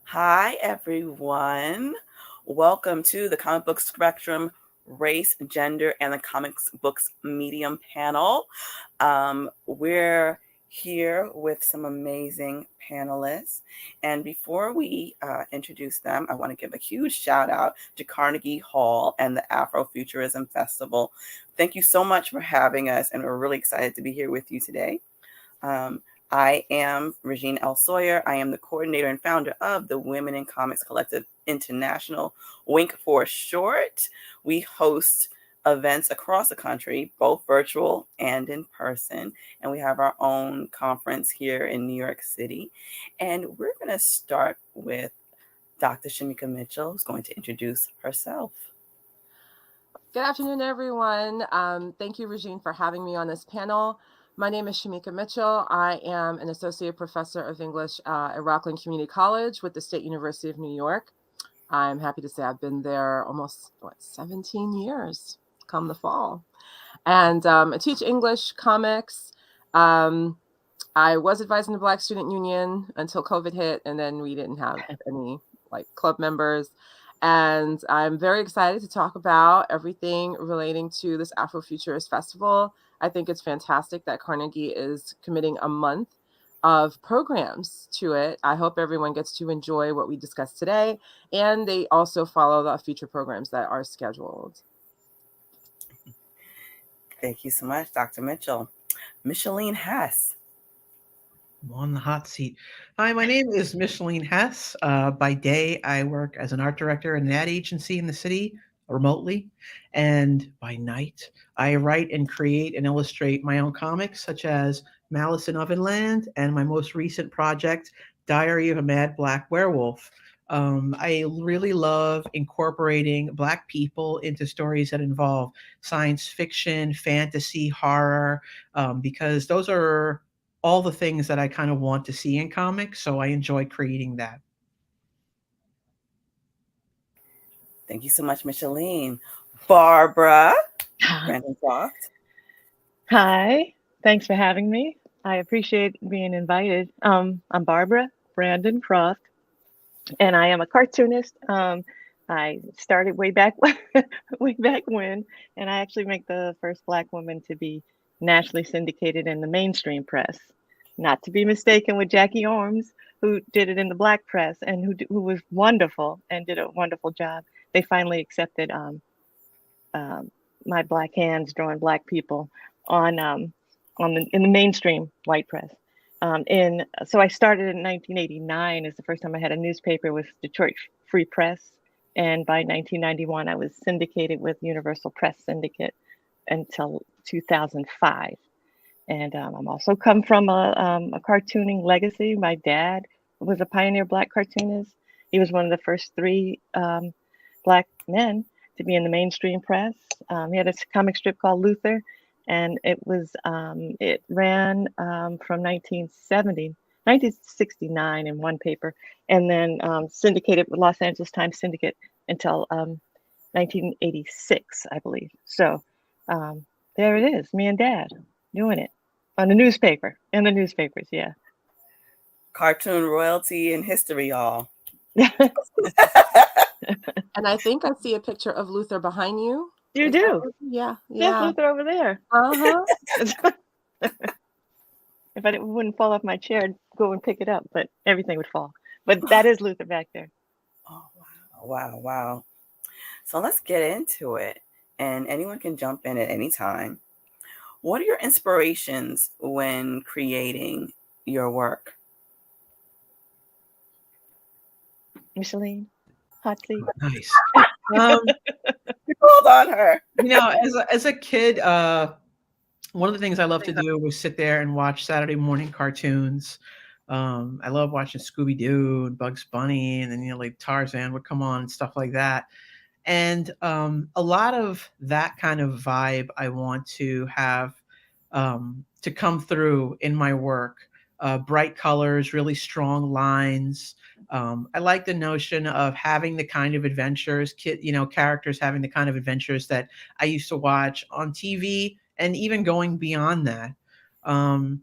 Hi, everyone. Welcome to the Comic Book Spectrum Race, Gender, and the Comics Books Medium panel. We're here with some amazing panelists. And before we introduce them, I want to give a huge shout out to Carnegie Hall and the Afrofuturism Festival. Thank you so much for having us, and we're really excited to be here with you today. Um, I am Regine L. Sawyer. I am the coordinator and founder of the Women in Comics Collective International, WINK for short. We host events across the country, both virtual and in person. And we have our own conference here in New York City. And we're going to start with Dr. Shamika Mitchell, who's going to introduce herself. Good afternoon, everyone. Thank you, Regine, for having me on this panel. My name is Shamika Mitchell. I am an associate professor of English at Rockland Community College with the State University of New York. I'm happy to say I've been there almost 17 years come the fall. And I teach English, comics. I was advising the Black Student Union until COVID hit, and then we didn't have any club members. And I'm very excited to talk about everything relating to this Afrofuturist Festival. I think it's fantastic that Carnegie is committing a month of programs to it. I hope everyone gets to enjoy what we discussed today, and they also follow the future programs that are scheduled. Thank you so much, Dr. Mitchell. Micheline Hess. I'm on the hot seat. Hi, my name is Micheline Hess. By day, I work as an art director in an ad agency in the city remotely. And by night, I write and create and illustrate my own comics, such as Malice in Ovenland and my most recent project, Diary of a Mad Black Werewolf. I really love incorporating Black people into stories that involve science fiction, fantasy, horror, because those are all the things that I kind of want to see in comics. So I enjoy creating that. Thank you so much, Micheline. Barbara Brandon Croft. Hi, thanks for having me. I appreciate being invited. I'm Barbara Brandon Croft, and I am a cartoonist. I started way back way back when, and I actually make the first Black woman to be nationally syndicated in the mainstream press. Not to be mistaken with Jackie Orms, who did it in the Black press and who was wonderful and did a wonderful job. They finally accepted my Black hands drawing Black people on in the mainstream white press. So I started in 1989 is the first time I had a newspaper with Detroit Free Press, and by 1991 I was syndicated with Universal Press Syndicate until 2005. And I'm also come from a cartooning legacy. My dad was a pioneer Black cartoonist. He was one of the first three Black men to be in the mainstream press. He had a comic strip called Luther, and it ran from 1969 in one paper, and then syndicated with Los Angeles Times Syndicate until 1986, I believe. So there it is, me and Dad doing it on the newspaper, in the newspapers, yeah. Cartoon royalty and history, y'all. And I think I see a picture of Luther behind you. You do? Yeah. There's Luther over there. If I wouldn't fall off my chair, I'd go and pick it up, but everything would fall. But that is Luther back there. Oh, wow. So let's get into it. And anyone can jump in at any time. What are your inspirations when creating your work? Micheline, hot seat. Oh, nice. Hold on her. As a kid, one of the things I love to do was sit there and watch Saturday morning cartoons. I love watching Scooby Doo and Bugs Bunny, and then like Tarzan would come on and stuff like that. And a lot of that kind of vibe I want to have to come through in my work. Bright colors, really strong lines. I like the notion of having the kind of adventures, characters having the kind of adventures that I used to watch on TV, and even going beyond that. And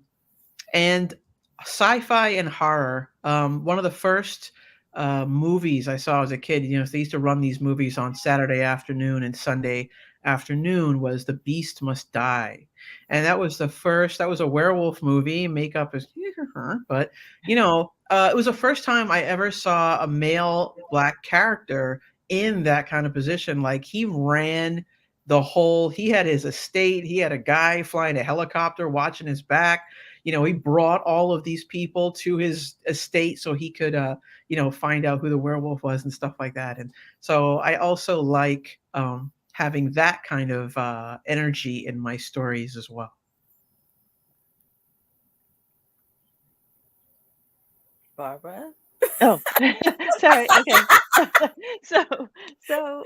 sci-fi and horror. One of the first movies I saw as a kid. You know, they used to run these movies on Saturday afternoon and Sunday afternoon. Was The Beast Must Die, and that was the first. That was a werewolf movie. Makeup is, but you know, it was the first time I ever saw a male black character in that kind of position. Like, he ran the whole. He had his estate. He had a guy flying a helicopter watching his back. You know, he brought all of these people to his estate so he could you know, find out who the werewolf was and stuff like that. And so I also like having that kind of energy in my stories as well. Barbara? Oh, sorry. Okay. So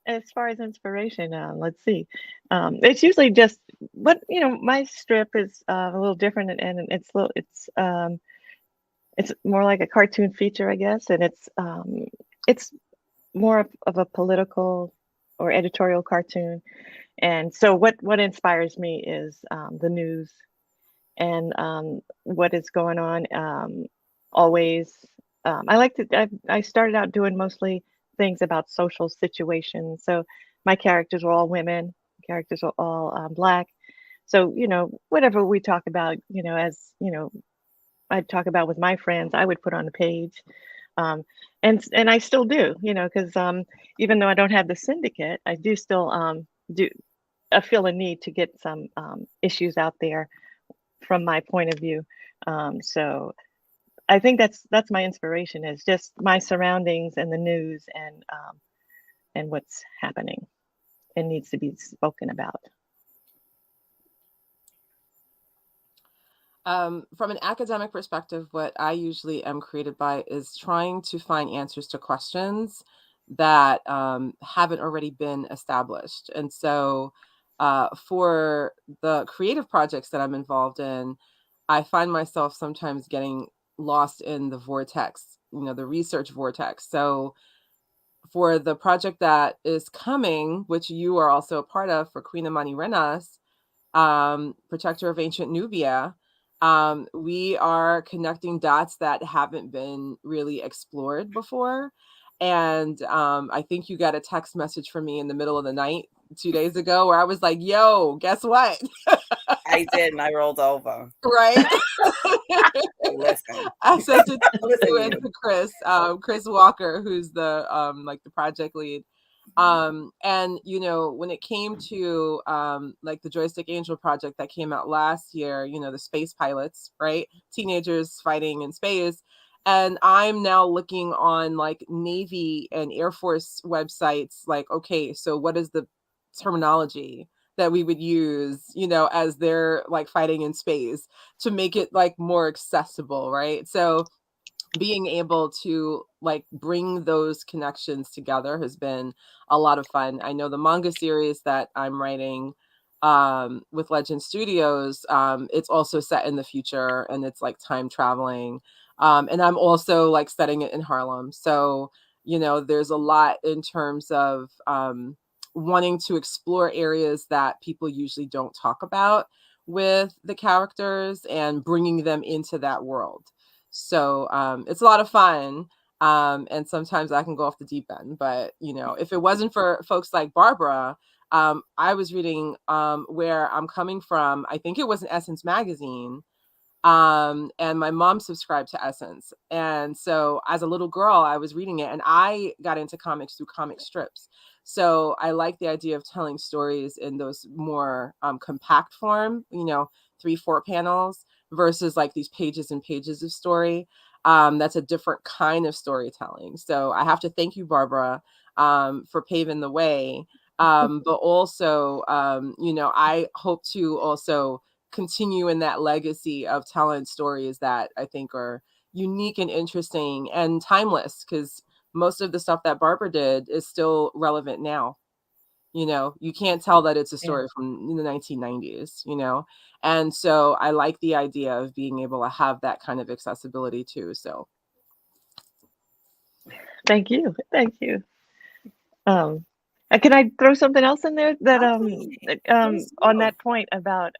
as far as inspiration, let's see. It's usually just what, you know, my strip is a little different, and it's more like a cartoon feature, I guess, and it's more of a political or editorial cartoon. And so what inspires me is the news and what is going on always. I started out doing mostly things about social situations. So my characters were all women, characters were all Black. So, you know, whatever we talk about, you know, as, you know, I'd talk about with my friends, I would put on the page. Um, and I still do, you know, because even though I don't have the syndicate, I do still do I feel a need to get some issues out there from my point of view. So I think that's my inspiration, is just my surroundings and the news and what's happening and needs to be spoken about. From an academic perspective, what I usually am created by is trying to find answers to questions that haven't already been established. And so for the creative projects that I'm involved in, I find myself sometimes getting lost in the vortex, you know, the research vortex. So for the project that is coming, which you are also a part of, for Queen Amani Renas, Protector of Ancient Nubia, we are connecting dots that haven't been really explored before. And I think you got a text message from me in the middle of the night 2 days ago where I was like, yo, guess what? I did, and I rolled over. Right? Listen. I sent it to Listen, you and to Chris, Chris Walker, who's the like the project lead. And you know, when it came to like the Joystick Angel project that came out last year, you know, the space pilots, right? Teenagers fighting in space. And I'm now looking on like Navy and Air Force websites, like, okay, so what is the terminology that we would use, you know, as they're like fighting in space to make it like more accessible, right? So being able to like bring those connections together has been a lot of fun. I know the manga series that I'm writing with Legend Studios, it's also set in the future and it's like time traveling. And I'm also like setting it in Harlem. So, you know, there's a lot in terms of wanting to explore areas that people usually don't talk about with the characters and bringing them into that world. So it's a lot of fun. And sometimes I can go off the deep end, but you know, if it wasn't for folks like Barbara, I was reading Where I'm Coming From. I think it was an Essence magazine. And my mom subscribed to Essence. And so as a little girl, I was reading it and I got into comics through comic strips. So I like the idea of telling stories in those more compact form, you know, 3-4 panels versus like these pages and pages of story. That's a different kind of storytelling. So I have to thank you, Barbara, for paving the way. But also, you know, I hope to also continue in that legacy of telling stories that I think are unique and interesting and timeless, because most of the stuff that Barbara did is still relevant now. You know, you can't tell that it's a story from the 1990s, you know? And so I like the idea of being able to have that kind of accessibility too. So Thank you. Thank you. Can I throw something else in there that on that point about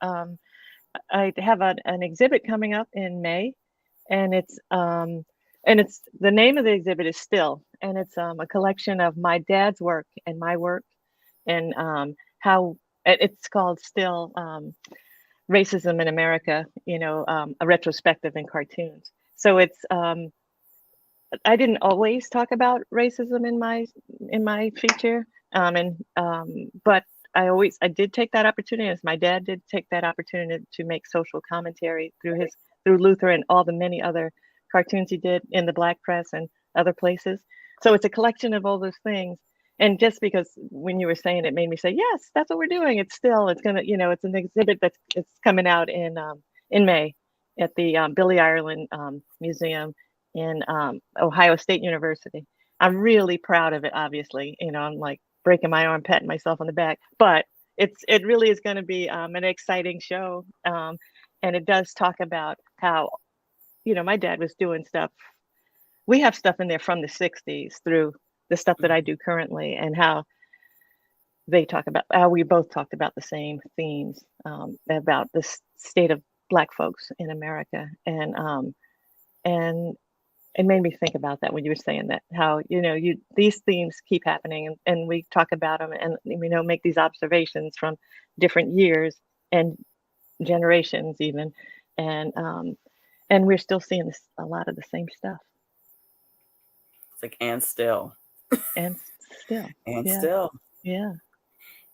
I have an exhibit coming up in May, and it's and it's the name of the exhibit is Still, and it's a collection of my dad's work and my work, and how it's called Still, Racism in America, a retrospective in cartoons. So it's I didn't always talk about racism in my feature, but I did take that opportunity, as my dad did take that opportunity, to make social commentary through Luther and all the many other cartoons he did in the Black press and other places. So it's a collection of all those things. And just because when you were saying it made me say, yes, that's what we're doing. It's an exhibit it's coming out in May at the Billy Ireland Museum in Ohio State University. I'm really proud of it, obviously. I'm like breaking my arm, patting myself on the back, but it really is going to be an exciting show. And it does talk about how, my dad was doing stuff. We have stuff in there from the 60s through the stuff that I do currently, and how we both talked about the same themes, about the state of Black folks in America. And it made me think about that when you were saying that, how, these themes keep happening, and we talk about them, and make these observations from different years and generations even. And we're still seeing a lot of the same stuff. It's like, and still. And still. And yeah. still. Yeah.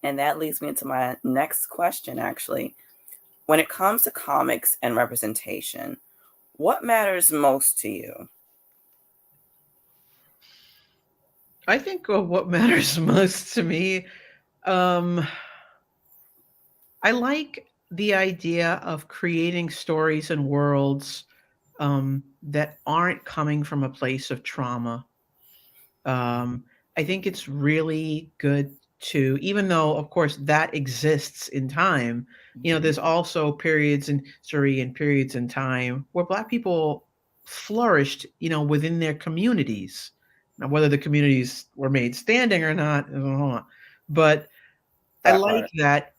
And that leads me into my next question, actually. When it comes to comics and representation, what matters most to you? I think what matters most to me, I like the idea of creating stories and worlds that aren't coming from a place of trauma. I think it's really good to, even though, of course, that exists in time, there's also periods in history and periods in time where Black people flourished, within their communities. Now, whether the communities were made standing or not, but I like that,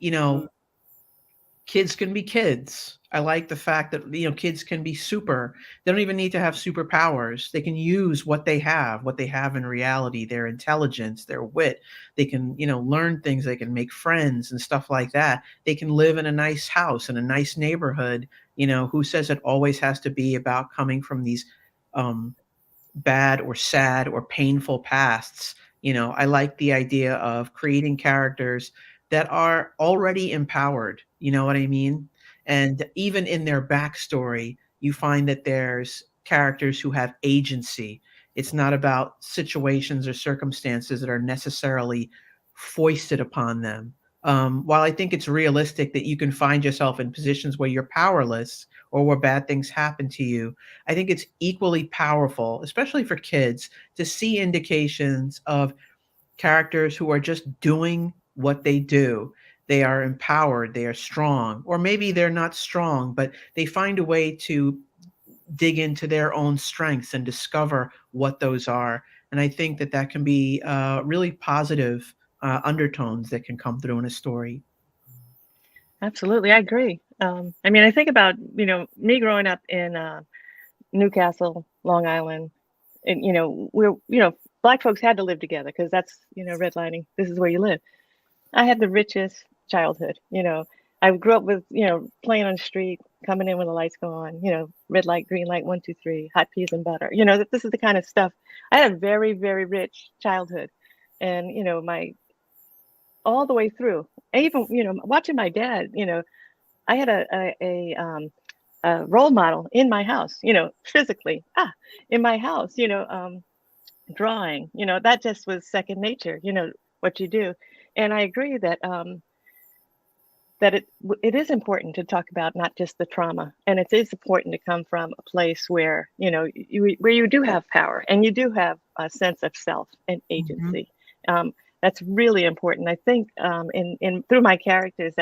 kids can be kids. I like the fact that, kids can be super. They don't even need to have superpowers. They can use what they have in reality, their intelligence, their wit. They can, learn things. They can make friends and stuff like that. They can live in a nice house, in a nice neighborhood. Who says it always has to be about coming from these bad or sad or painful pasts? I like the idea of creating characters that are already empowered. You know what I mean? And even in their backstory, you find that there's characters who have agency. It's not about situations or circumstances that are necessarily foisted upon them. While I think it's realistic that you can find yourself in positions where you're powerless or where bad things happen to you, I think it's equally powerful, especially for kids, to see indications of characters who are just doing what they do. They are empowered, they are strong, or maybe they're not strong, but they find a way to dig into their own strengths and discover what those are. And I think that can be really positive undertones that can come through in a story. Absolutely, I agree. I think about, me growing up in Newcastle, Long Island, and Black folks had to live together because that's, redlining. This is where you live. I had the richest childhood. I grew up with, playing on the street, coming in when the lights go on, red light, green light, 1, 2, 3, hot peas and butter. This is the kind of stuff. I had a very, very rich childhood, and all the way through. I even, watching my dad, I had a role model in my house, physically, in my house, drawing, that just was second nature, what you do. And I agree that it is important to talk about not just the trauma, and it is important to come from a place where, where you do have power and you do have a sense of self and agency. Mm-hmm. That's really important. I think in through my characters,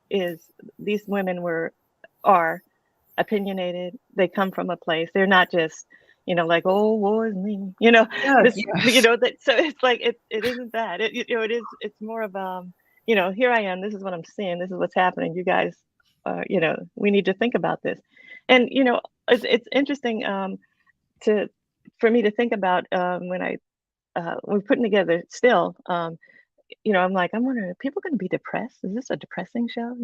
these women are opinionated. They come from a place. They're not just, like, oh, woe is me, Yes. that. So it's like it isn't that. It's more of here I am. This is what I'm seeing. This is what's happening. You guys, we need to think about this. And it's interesting to for me to think about when we're putting together still. I'm like, I'm wondering, are people going to be depressed? Is this a depressing show?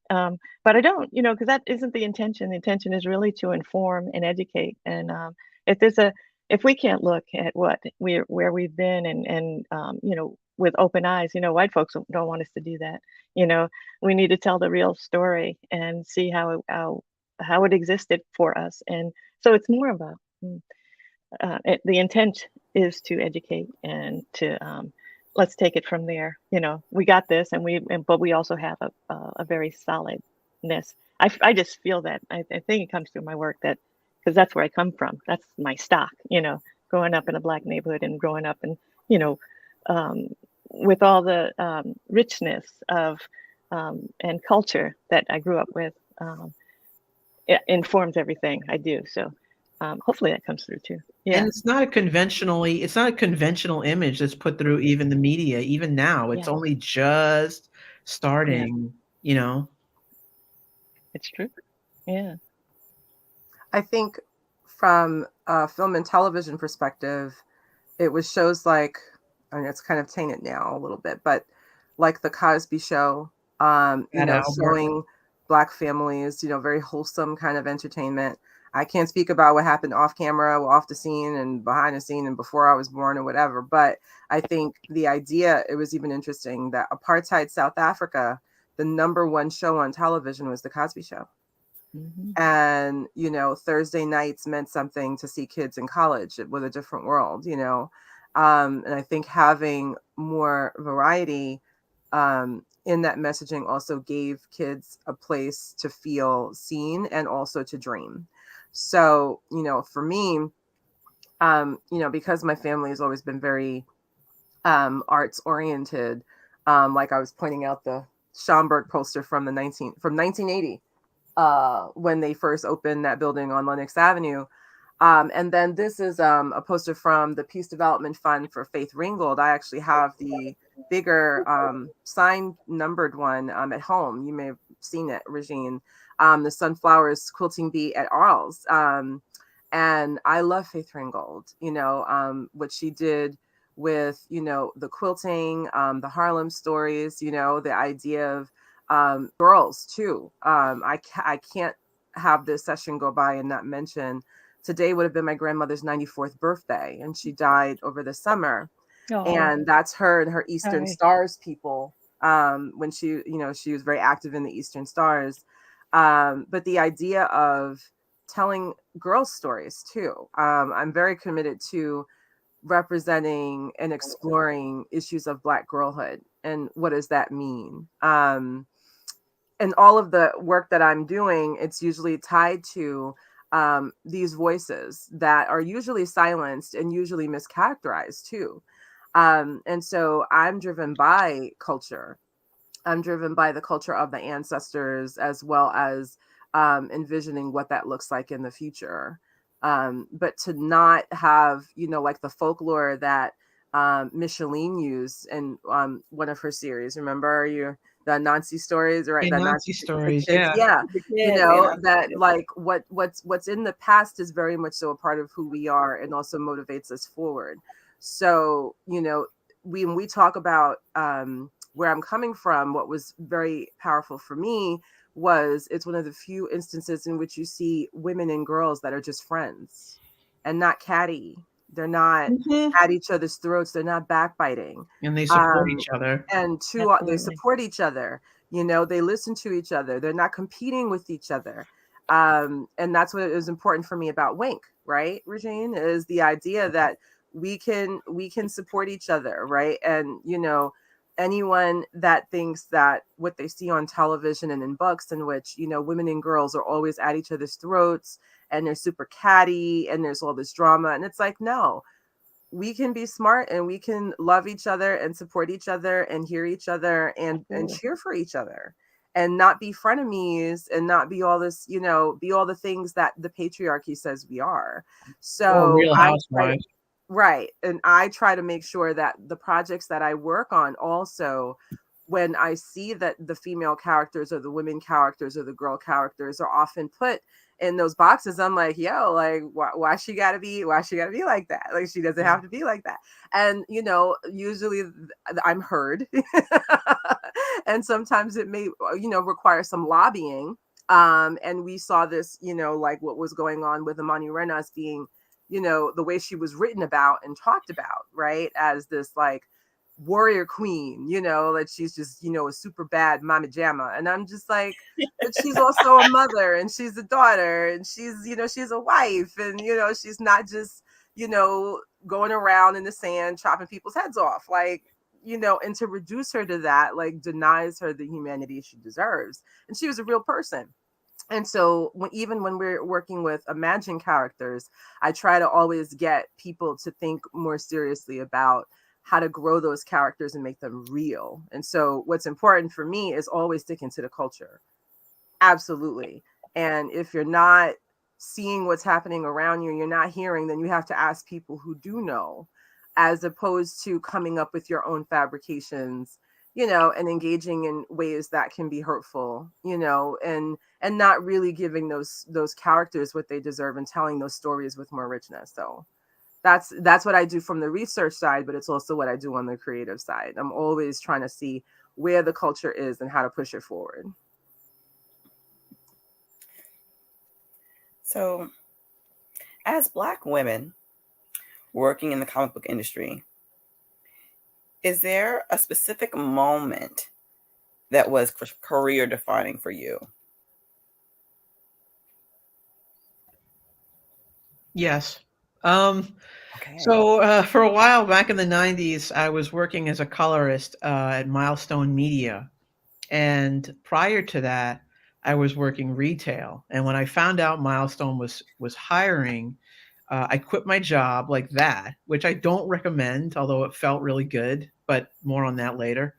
But I don't, because that isn't the intention. The intention is really to inform and educate. And if we can't look at where we've been and with open eyes, white folks don't want us to do that. We need to tell the real story and see how it existed for us. And so it's more about the intent is to educate and to let's take it from there. We got this, but we also have a very solidness. I just feel that. I think it comes through my work because that's where I come from. That's my stock. Growing up in a Black neighborhood and growing up and with all the richness of and culture that I grew up with, it informs everything I do. So hopefully that comes through too. Yeah. And it's not a conventional image that's put through even the media. Even now, it's only just starting, It's true. Yeah. I think from a film and television perspective, it was shows like, I mean, it's kind of tainted now a little bit, but like the Cosby Show, showing Black families, very wholesome kind of entertainment. I can't speak about what happened off camera, off the scene and behind the scene and before I was born or whatever. But I think the idea, it was even interesting that apartheid South Africa, the #1 show on television was the Cosby Show. Mm-hmm. And, Thursday nights meant something to see kids in college. It was a different world, and I think having more variety in that messaging also gave kids a place to feel seen and also to dream. So, for me, because my family has always been very arts oriented, like I was pointing out the Schomburg poster from 1980, when they first opened that building on Lenox Avenue. And then this is a poster from the Peace Development Fund for Faith Ringgold. I actually have the bigger signed numbered one at home. You may have seen it, Regine. The Sunflowers Quilting Bee at Arles. And I love Faith Ringgold, what she did with, the quilting, the Harlem stories, the idea of girls too. I can't have this session go by and not mention today would have been my grandmother's 94th birthday, and she died over the summer. Oh. And that's her and her Eastern Stars people. When she was very active in the Eastern Stars. But the idea of telling girls' stories too. I'm very committed to representing and exploring issues of Black girlhood and what does that mean. And all of the work that I'm doing, it's usually tied to these voices that are usually silenced and usually mischaracterized too. And so I'm driven by culture. I'm driven by the culture of the ancestors, as well as envisioning what that looks like in the future. But to not have, like the folklore that Micheline used in one of her series. Remember the Nancy stories, right? The Nancy stories, yeah. Yeah. That like what's in the past is very much so a part of who we are and also motivates us forward. So, when we talk about where I'm coming from, what was very powerful for me was it's one of the few instances in which you see women and girls that are just friends and not catty. They're not at each other's throats. They're not backbiting. And they support each other. And they support each other. They listen to each other. They're not competing with each other. And that's what is important for me about Wink, right, Regine, is the idea that we can support each other, right? And, anyone that thinks that what they see on television and in books in which, women and girls are always at each other's throats and they're super catty and there's all this drama. And it's like, no, we can be smart and we can love each other and support each other and hear each other and cheer for each other and not be frenemies and not be all this, be all the things that the patriarchy says we are. So Real Housewives. Right. And I try to make sure that the projects that I work on also, when I see that the female characters or the women characters or the girl characters are often put in those boxes. I'm like, yo, like, why she gotta be like that? Like, she doesn't have to be like that. And, you know, usually I'm heard. And sometimes it may, you know, require some lobbying. And we saw this, you know, like what was going on with Amani Renas being, you know, the way she was written about and talked about, right? As this like warrior queen, you know, like she's just, you know, a super bad mama jamma. And I'm just like, but she's also a mother, and she's a daughter, and she's, you know, she's a wife, and, you know, she's not just, you know, going around in the sand chopping people's heads off. Like, you know, and to reduce her to that, like, denies her the humanity she deserves. And she was a real person. And so even when we're working with imagined characters, I try to always get people to think more seriously about how to grow those characters and make them real. And so what's important for me is always sticking to the culture. Absolutely. And if you're not seeing what's happening around you, you're not hearing, then you have to ask people who do know, as opposed to coming up with your own fabrications, you know, and engaging in ways that can be hurtful, you know, and not really giving those characters what they deserve and telling those stories with more richness. So that's what I do from the research side, but it's also what I do on the creative side. I'm always trying to see where the culture is and how to push it forward. So, as Black women working in the comic book industry, is there a specific moment that was career defining for you? Yes. Okay. So for a while back in the 90s, I was working as a colorist at Milestone Media. And prior to that, I was working retail. And when I found out Milestone was hiring, I quit my job like that, which I don't recommend, although it felt really good, but more on that later.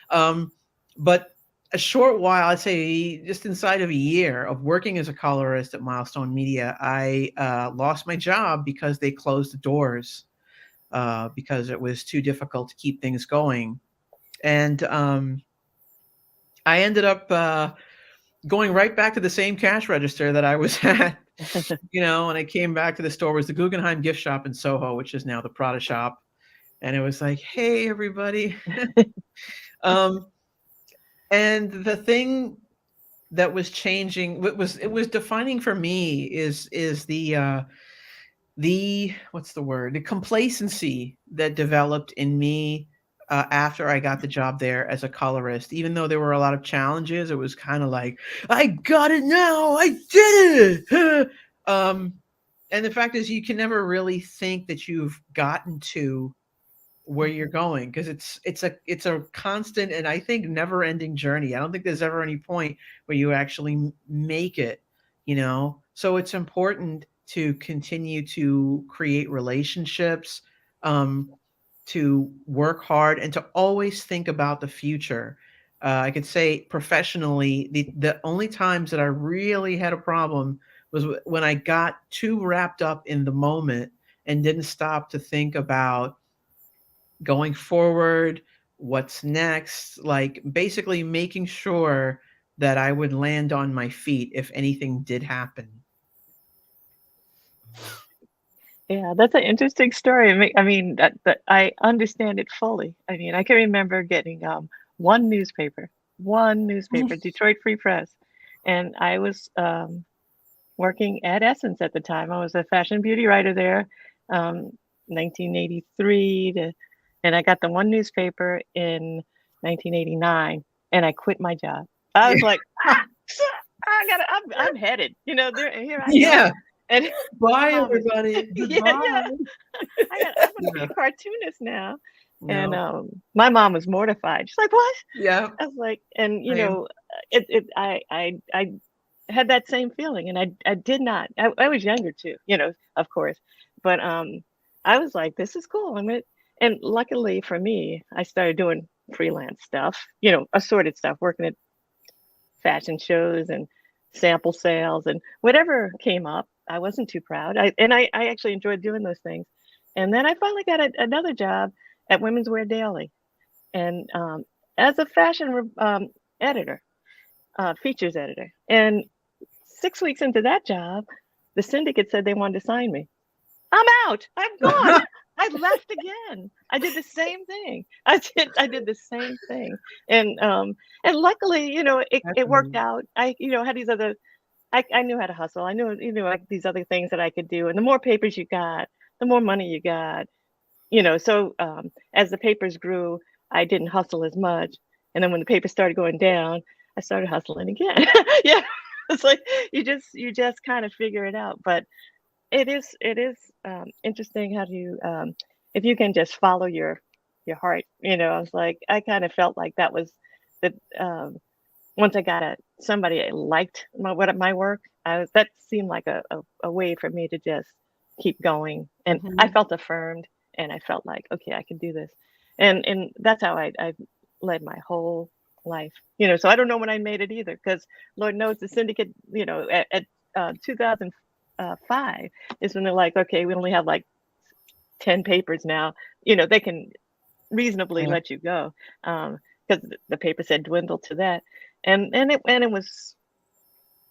But a short while, I'd say just inside of a year of working as a colorist at Milestone Media, I lost my job because they closed the doors because it was too difficult to keep things going. And I ended up going right back to the same cash register that I was at, you know, and I came back to the store. It was the Guggenheim gift shop in Soho, which is now the Prada shop. And it was like, hey, everybody. And the thing that was changing, it was defining for me is the what's the word? The complacency that developed in me after I got the job there as a colorist. Even though there were a lot of challenges, it was kind of like, I got it now, I did it. And the fact is, you can never really think that you've gotten to where you're going, because it's a constant and I think never ending journey. I don't think there's ever any point where you actually make it, you know. So it's important to continue to create relationships, to work hard, and to always think about the future. I could say professionally, the only times that I really had a problem was when I got too wrapped up in the moment and didn't stop to think about going forward, what's next, like basically making sure that I would land on my feet if anything did happen. Yeah, that's an interesting story. I mean, that I understand it fully. I mean, I can remember getting one newspaper, Detroit Free Press, and I was working at Essence at the time. I was a fashion beauty writer there, 1983 to, and I got the one newspaper in 1989, and I quit my job. I was like, I'm headed, you know, here I Yeah. go. And Bye, Mom is- everybody. yeah, yeah. I'm gonna be a cartoonist now. And my mom was mortified. She's like, "What?" Yeah. I was like, and you Same. know, I had that same feeling, and I did not. I was younger too, you know, of course, but I was like, "This is cool." And luckily for me, I started doing freelance stuff, you know, assorted stuff, working at fashion shows and sample sales and whatever came up. I wasn't too proud. I actually enjoyed doing those things. And then I finally got another job at Women's Wear Daily, and as a fashion editor, features editor. And 6 weeks into that job, the syndicate said they wanted to sign me. I'm out. I'm gone. I left again. I did the same thing. I did the same thing. And luckily, it worked out. I, had these other, I knew how to hustle. I knew, like these other things that I could do. And the more papers you got, the more money you got, So as the papers grew, I didn't hustle as much. And then when the papers started going down, I started hustling again. Yeah. It's like you just kind of figure it out. But it is interesting how do you if you can just follow your heart. I was like, I kind of felt like that was the once I got somebody that liked my work, that seemed like a way for me to just keep going, and I felt affirmed, and I felt like, okay, I can do this, and that's how I led my whole life. So I don't know when I made it either, because Lord knows the syndicate, at 2005 is when they're like, okay, we only have like 10 papers now. They can reasonably let you go, because the papers had dwindled to that, and it was,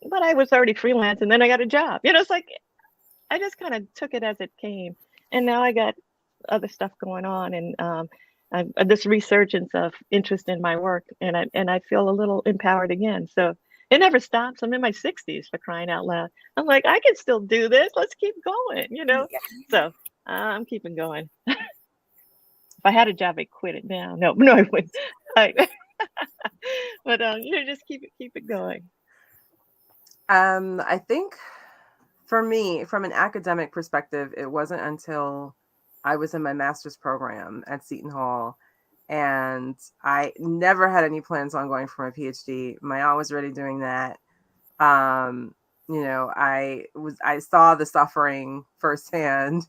but I was already freelance, and then I got a job. It's like I just kind of took it as it came, and now I got other stuff going on, and this resurgence of interest in my work, and I feel a little empowered again. So it never stops. I'm in my 60s, for crying out loud. I'm like, I can still do this. Let's keep going, Yeah. So I'm keeping going. If I had a job, I'd quit it now. No, I wouldn't. But just keep it going. I think for me, from an academic perspective, it wasn't until I was in my master's program at Seton Hall, and I never had any plans on going for my PhD. My aunt was already doing that. I saw the suffering firsthand,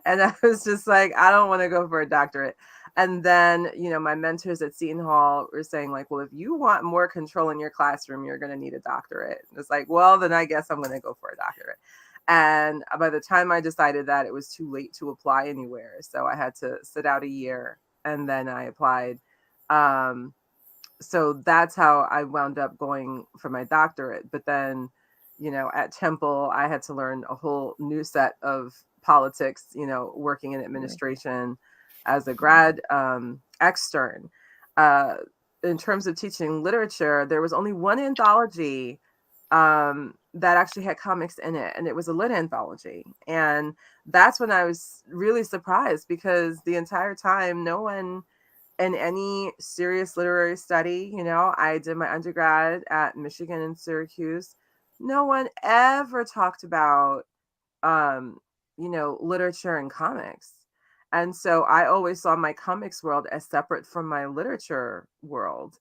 and I was just like, I don't want to go for a doctorate. And then, my mentors at Seton Hall were saying, like, well, if you want more control in your classroom, you're going to need a doctorate. And it's like, well, then I guess I'm going to go for a doctorate. And by the time I decided that, it was too late to apply anywhere. So I had to sit out a year, and then I applied. So that's how I wound up going for my doctorate. But then, at Temple, I had to learn a whole new set of politics, working in administration as a grad extern. In terms of teaching literature, there was only one anthology that actually had comics in it, and it was a lit anthology. And that's when I was really surprised, because the entire time, no one in any serious literary study, I did my undergrad at Michigan and Syracuse, no one ever talked about literature and comics. And so I always saw my comics world as separate from my literature world.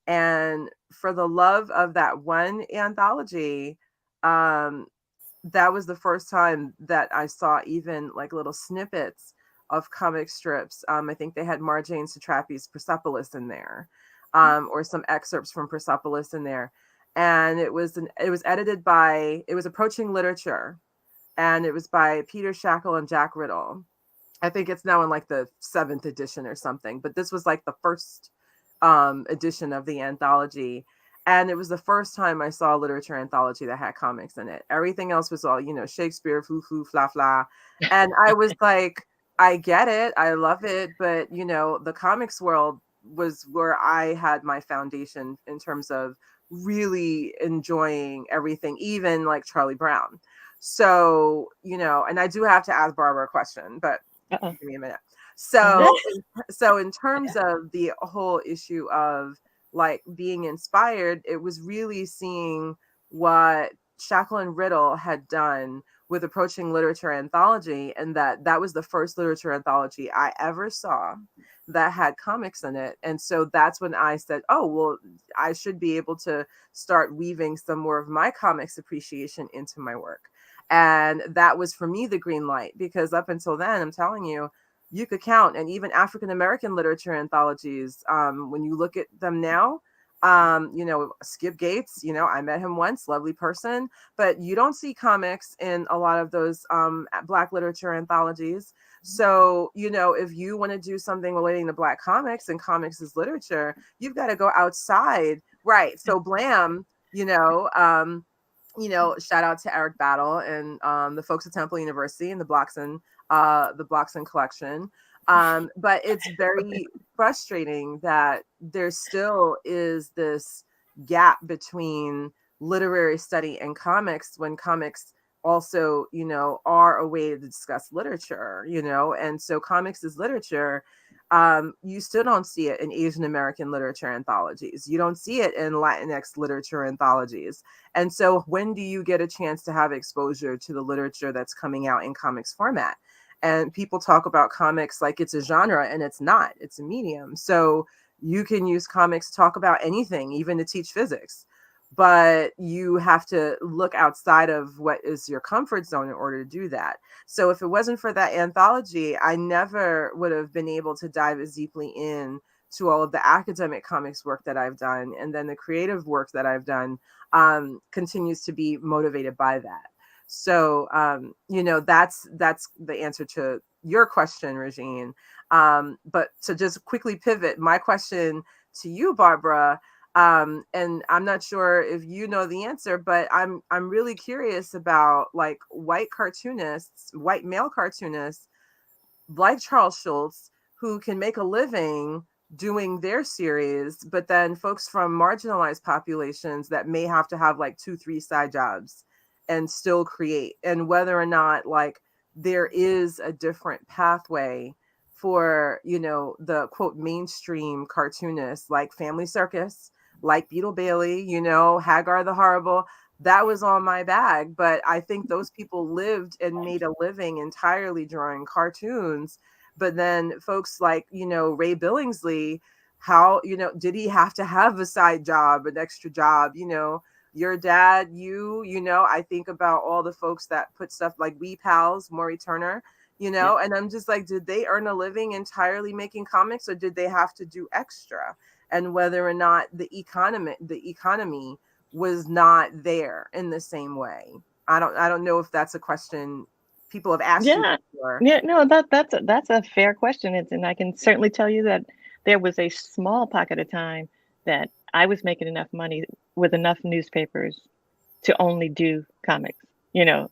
And for the love of that one anthology, that was the first time that I saw even like little snippets of comic strips. I think they had Marjane Satrapi's Persepolis in there, or some excerpts from Persepolis in there. And it was Approaching Literature, and it was by Peter Shackle and Jack Riddle. I think it's now in like the 7th edition or something, but this was like the first edition of the anthology. And it was the first time I saw a literature anthology that had comics in it. Everything else was all, Shakespeare, foo, fla, fla. And I was like, I get it. I love it. But, the comics world was where I had my foundation in terms of really enjoying everything, even like Charlie Brown. So, and I do have to ask Barbara a question, but give me a minute. So in terms of the whole issue of like being inspired, it was really seeing what Shackle and Riddle had done with Approaching Literature Anthology, and that was the first literature anthology I ever saw that had comics in it. And so that's when I said, oh, well, I should be able to start weaving some more of my comics appreciation into my work. And that was for me the green light, because up until then, I'm telling you, you could count. And even African American literature anthologies, when you look at them now, Skip Gates, I met him once, lovely person, but you don't see comics in a lot of those Black literature anthologies. So, if you want to do something relating to Black comics and comics as literature, you've got to go outside. Right. So Blam, shout out to Eric Battle and the folks at Temple University and the Bloxon collection. But it's very frustrating that there still is this gap between literary study and comics, when comics also, are a way to discuss literature, and so comics is literature. You still don't see it in Asian American literature anthologies. You don't see it in Latinx literature anthologies. And so when do you get a chance to have exposure to the literature that's coming out in comics format? And people talk about comics like it's a genre, and it's not. It's a medium. So you can use comics to talk about anything, even to teach physics. But you have to look outside of what is your comfort zone in order to do that. So if it wasn't for that anthology, I never would have been able to dive as deeply in to all of the academic comics work that I've done. And then the creative work that I've done continues to be motivated by that. So, that's the answer to your question, Regine. But to just quickly pivot, my question to you, Barbara, and I'm not sure if you know the answer, but I'm really curious about like white male cartoonists like Charles Schulz, who can make a living doing their series, but then folks from marginalized populations that may have to have like 2-3 side jobs and still create, and whether or not like there is a different pathway for, the quote mainstream cartoonists like Family Circus, like Beetle Bailey, Hagar the Horrible. That was on my bag, but I think those people lived and made a living entirely drawing cartoons. But then folks like, Ray Billingsley, how, did he have to have a side job, an extra job? Your dad, I think about all the folks that put stuff like We Pals, Maury Turner, Yeah. and I'm just like, did they earn a living entirely making comics, or did they have to do extra? And whether or not the economy was not there in the same way. I don't know if that's a question people have asked you Yeah. before. Yeah, no, that's a fair question. And I can certainly tell you that there was a small pocket of time that I was making enough money with enough newspapers to only do comics, you know.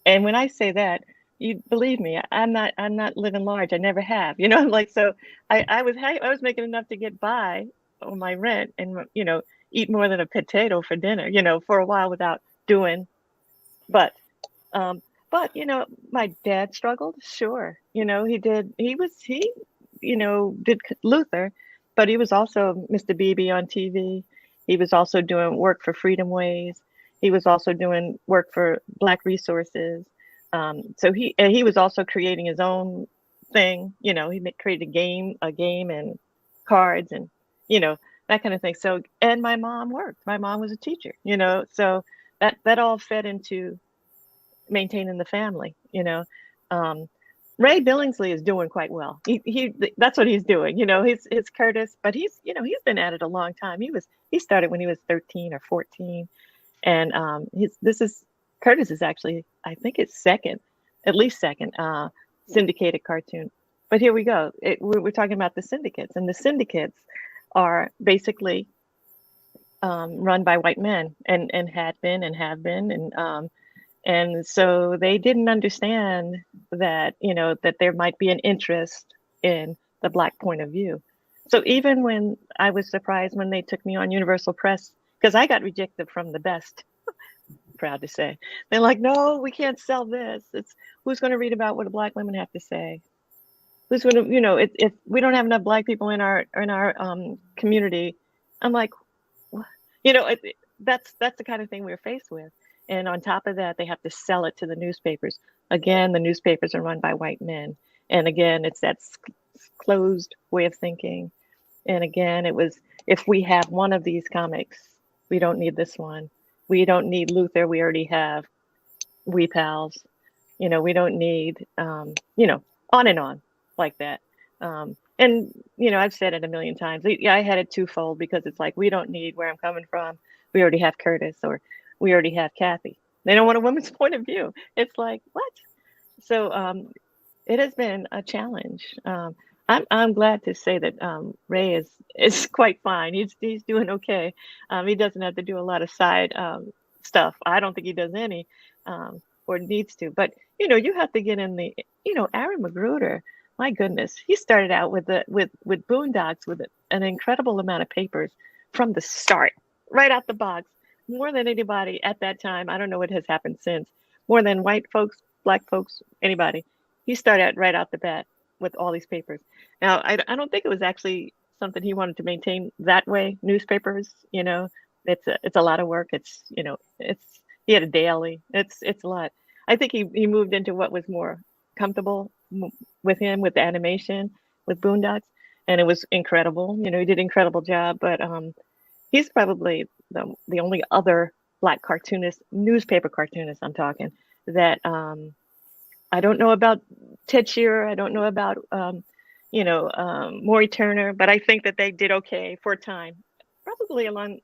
And when I say that, you believe me, I'm not living large. I never have, like, so I was making enough to get by on my rent and, eat more than a potato for dinner, for a while without doing. But um, but my dad struggled. Sure, he did. Did Luther, but he was also Mr. BB on TV. He was also doing work for Freedom Ways. He was also doing work for Black Resources. So he was also creating his own thing. He created a game and cards and that kind of thing. So, and my mom worked. My mom was a teacher. So that all fed into maintaining the family. Ray Billingsley is doing quite well. He that's what he's doing. He's Curtis, but he's been at it a long time. He started when he was 13 or 14, and Curtis is actually, I think it's at least second syndicated cartoon. But here we go. We're talking about the syndicates, and the syndicates are basically run by white men and had been and have been, and so they didn't understand that, that there might be an interest in the Black point of view. So even when I was surprised when they took me on Universal Press, because I got rejected from the best, proud to say, they're like, no, we can't sell this. It's who's going to read about what Black women have to say? Who's going to, if we don't have enough Black people in our community, I'm like, that's the kind of thing we're faced with. And on top of that, they have to sell it to the newspapers. Again, the newspapers are run by white men. And again, it's that closed way of thinking. And again, it was, if we have one of these comics, we don't need this one. We don't need Luther. We already have We Pals. We don't need, on and on like that. And, I've said it a million times. Yeah, I had it twofold, because it's like, we don't need Where I'm Coming From. We already have Curtis, or we already have Kathy. They don't want a woman's point of view. It's like, what? So it has been a challenge. I'm glad to say that Ray is quite fine. He's doing okay. He doesn't have to do a lot of stuff. I don't think he does any, or needs to. But you have to get in the. Aaron Magruder. My goodness, he started out with Boondocks with an incredible amount of papers from the start, right out the box, more than anybody at that time. I don't know what has happened since. More than white folks, black folks, anybody. He started right out the bat with all these papers. Now, I don't think it was actually something he wanted to maintain that way. Newspapers, it's a lot of work. He had a daily. It's a lot. I think he moved into what was more comfortable with him, with the animation, with Boondocks, and it was incredible. He did an incredible job. But he's probably the only other Black cartoonist, newspaper cartoonist I'm talking, that I don't know about Ted Shearer. I don't know about Maury Turner, but I think that they did okay for a time. Probably along,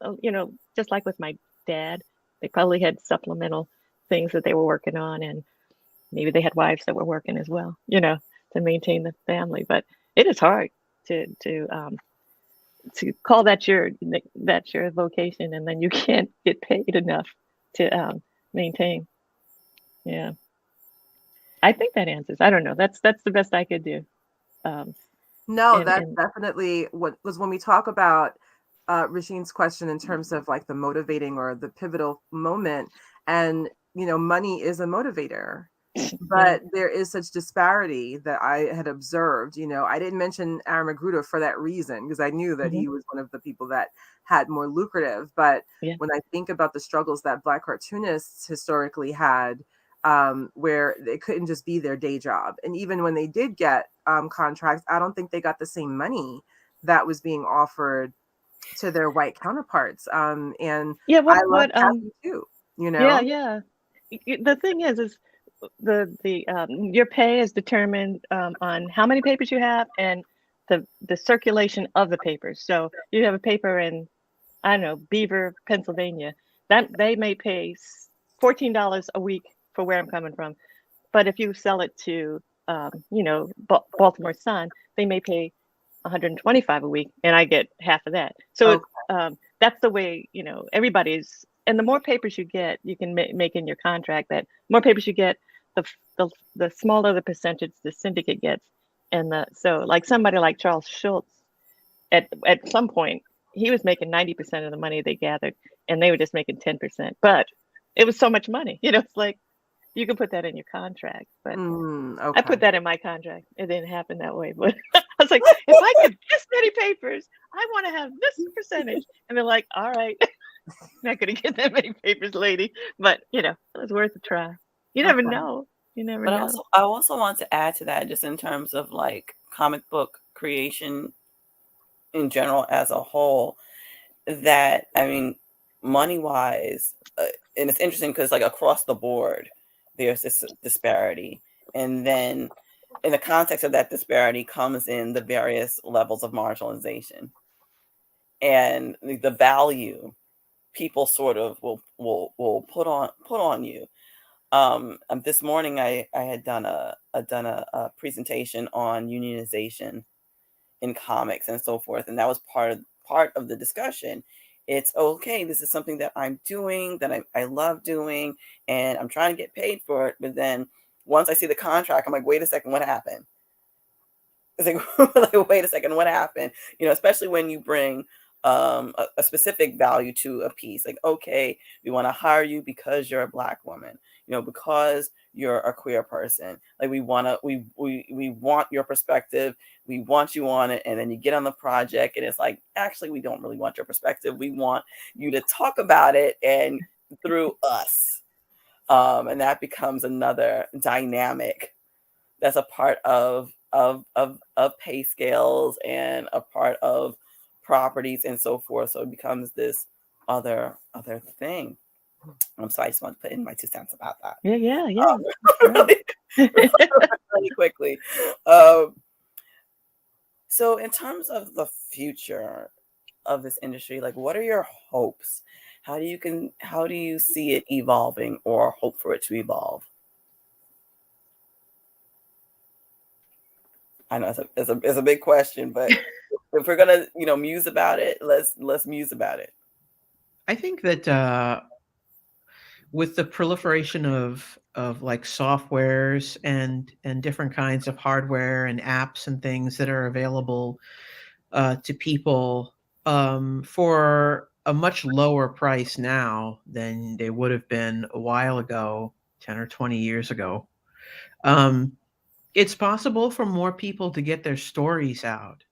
just like with my dad, they probably had supplemental things that they were working on, and maybe they had wives that were working as well, to maintain the family. But it is hard to call that your vocation, and then you can't get paid enough to maintain. Yeah, I think that answers. I don't know. That's the best I could do. No, that's definitely what was when we talk about Regine's question in terms of like the motivating or the pivotal moment, and money is a motivator. But there is such disparity that I had observed. I didn't mention Aaron Magruder for that reason, because I knew that he was one of the people that had more lucrative. But when I think about the struggles that Black cartoonists historically had, where they couldn't just be their day job, and even when they did get contracts, I don't think they got the same money that was being offered to their white counterparts. And I love Kathy too. Yeah. The thing is your pay is determined on how many papers you have and the circulation of the papers. So you have a paper in, I don't know, Beaver, Pennsylvania, that they may pay $14 a week for where I'm coming from. But if you sell it to, Baltimore Sun, they may pay $125 a week, and I get half of that. So that's the way, everybody's. And the more papers you get, you can make in your contract that more papers you get, the smaller the percentage the syndicate gets. And so like somebody like Charles Schultz, at some point, he was making 90% of the money they gathered, and they were just making 10%. But it was so much money, it's like you can put that in your contract. But I put that in my contract. It didn't happen that way. But I was like, if I get this many papers, I want to have this percentage. And they're like, all right, not going to get that many papers, lady. But it was worth a try. You never know. You never know. I also want to add to that, just in terms of like comic book creation in general as a whole, that, I mean, money wise, and it's interesting because like across the board, there's this disparity. And then in the context of that disparity comes in the various levels of marginalization and the value people sort of will put on you. This morning I had done a presentation on unionization in comics and so forth, and that was part of the discussion. It's okay, this is something that I'm doing, that I love doing, and I'm trying to get paid for it. But then once I see the contract, I'm like, wait a second, what happened? It's like, wait a second, what happened? Especially when you bring a specific value to a piece. Like, okay, we want to hire you because you're a Black woman, because you're a queer person. Like, we want your perspective. We want you on it. And then you get on the project and it's like, actually, we don't really want your perspective. We want you to talk about it and through us. And that becomes another dynamic that's a part of pay scales and a part of properties and so forth. So it becomes this other thing. So I just want to put in my 2 cents about that. Yeah. Really quickly. So in terms of the future of this industry, like, what are your hopes? How do you see it evolving or hope for it to evolve? I know it's a big question, but if we're gonna muse about it, let's muse about it. I think that with the proliferation of like softwares and different kinds of hardware and apps and things that are available to people for a much lower price now than they would have been a while ago, 10 or 20 years ago. Um, it's possible for more people to get their stories out.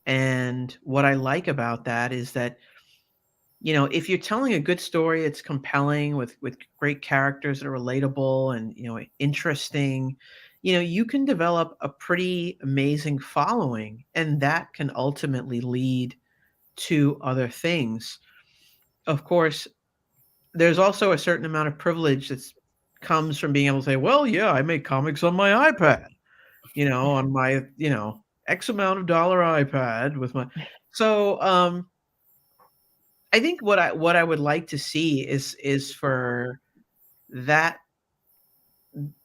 And what I like about that is that, you know, if you're telling a good story, it's compelling with great characters that are relatable and, you know, interesting, you know, you can develop a pretty amazing following, and that can ultimately lead to other things. Of course, there's also a certain amount of privilege that comes from being able to say, well, yeah, I make comics on my iPad, you know, on my, you know, X amount of dollar iPad with my. So I think what I would like to see is for that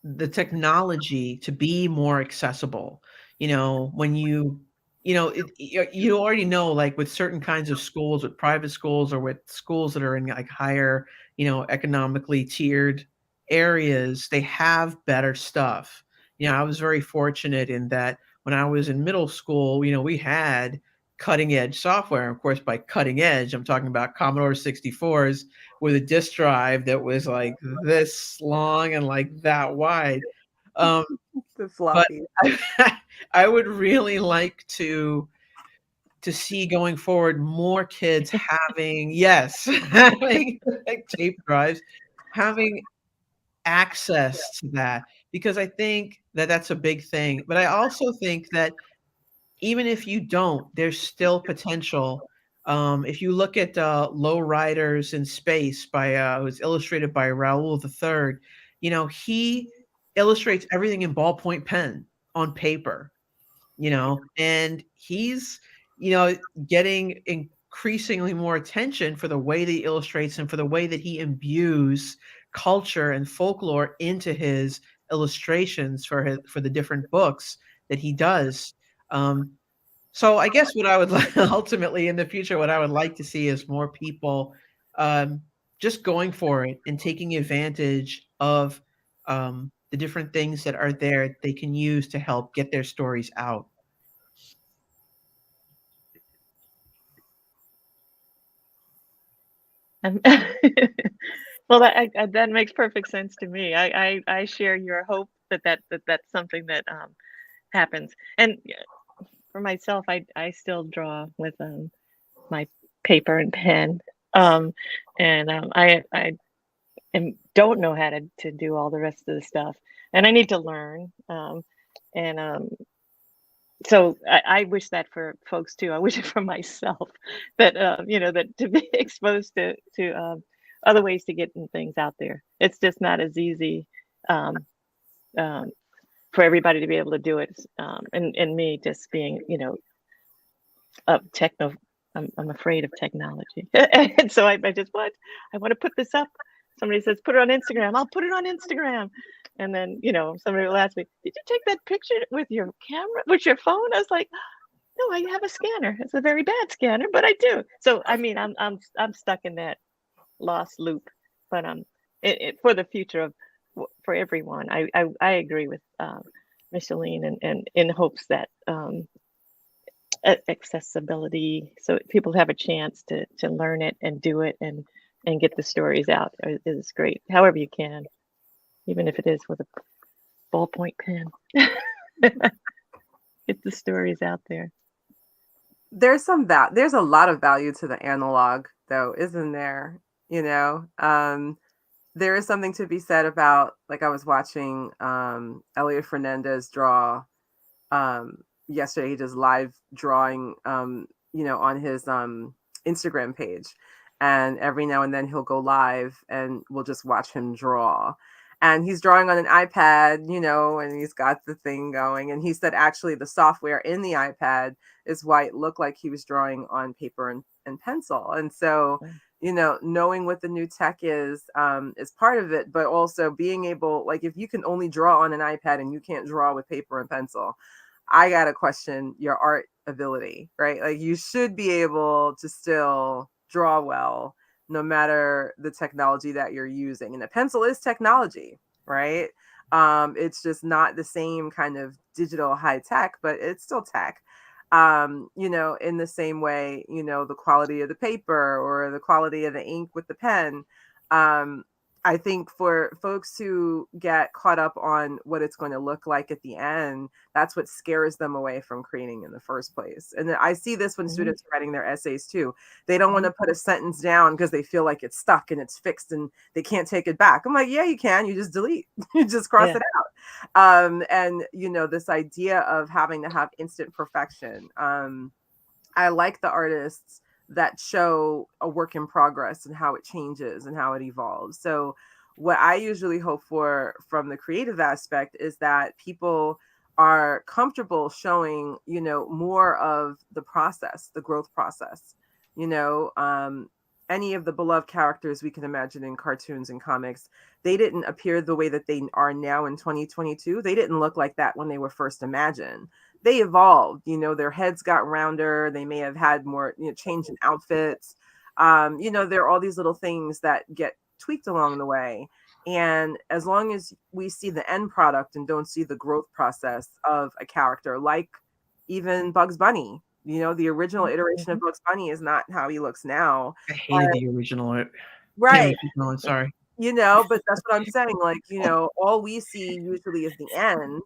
the technology to be more accessible. You know, when you know, you already know, like with certain kinds of schools, with private schools or with schools that are in like higher, you know, economically tiered areas, they have better stuff. You know, I was very fortunate in that when I was in middle school, you know, we had cutting edge software. Of course, by cutting edge, I'm talking about Commodore 64s with a disk drive that was like this long and like that wide. Um, The but floppy. I would really like to see going forward more kids having, yes, having like tape drives, having access to that, because I think that that's a big thing. But I also think that even if you don't, there's still potential. If you look at Low Riders in Space by it was illustrated by Raoul III, you know, he illustrates everything in ballpoint pen on paper, you know, and he's, you know, getting increasingly more attention for the way that he illustrates and for the way that he imbues culture and folklore into his illustrations for the different books that he does. Um, so I guess what I would like ultimately in the future, what I would like to see is more people um, just going for it and taking advantage of the different things that are there they can use to help get their stories out. Um, well, that makes perfect sense to me. I share your hope that that's something that happens. And for myself, I still draw with my paper and pen, um, and I don't know how to do all the rest of the stuff, and I need to learn. And So I wish that for folks too. I wish it for myself that you know, that to be exposed to other ways to getting things out there. It's just not as easy um, um, for everybody to be able to do it. And me just being, you know, techno. I'm afraid of technology, and so I just what I want to put this up. Somebody says put it on Instagram. I'll put it on Instagram, and then you know somebody will ask me, "Did you take that picture with your camera, with your phone?" I was like, no, I have a scanner. It's a very bad scanner, but I do. So I mean, I'm stuck in that lost loop. But for the future of for everyone, I agree with Micheline, and in hopes that accessibility, so people have a chance to learn it and do it and get the stories out is great. However you can, even if it is with a ballpoint pen, get the stories out there. There's there's a lot of value to the analog though, isn't there? You know, there is something to be said about, like, I was watching Elliot Fernandez draw yesterday. He does live drawing you know, on his Instagram page, and every now and then he'll go live and we'll just watch him draw, and he's drawing on an iPad, you know, and he's got the thing going, and he said actually the software in the iPad is why it looked like he was drawing on paper and pencil. And so, you know, knowing what the new tech is part of it, but also being able, like, if you can only draw on an iPad and you can't draw with paper and pencil, I gotta question your art ability, right? Like, you should be able to still draw well no matter the technology that you're using. And a pencil is technology, right? It's just not the same kind of digital high tech, but it's still tech. In the same way, the quality of the paper or the quality of the ink with the pen. I think for folks who get caught up on what it's going to look like at the end, that's what scares them away from creating in the first place. And I see this when students are writing their essays too. They don't want to put a sentence down because they feel like it's stuck and it's fixed and they can't take it back. I'm like, yeah, you can. You just delete. You just cross it out. And this idea of having to have instant perfection. I like the artists that show a work in progress and how it changes and how it evolves. So what I usually hope for from the creative aspect is that people are comfortable showing, more of the process, the growth process. Any of the beloved characters we can imagine in cartoons and comics, they didn't appear the way that they are now in 2022. They didn't look like that when they were first imagined. They evolved, their heads got rounder. They may have had more, change in outfits. There are all these little things that get tweaked along the way. And as long as we see the end product and don't see the growth process of a character, like even Bugs Bunny, the original iteration of Bugs Bunny is not how he looks now. I hated the original. Right. Sorry. But that's what I'm saying. Like, all we see usually is the end,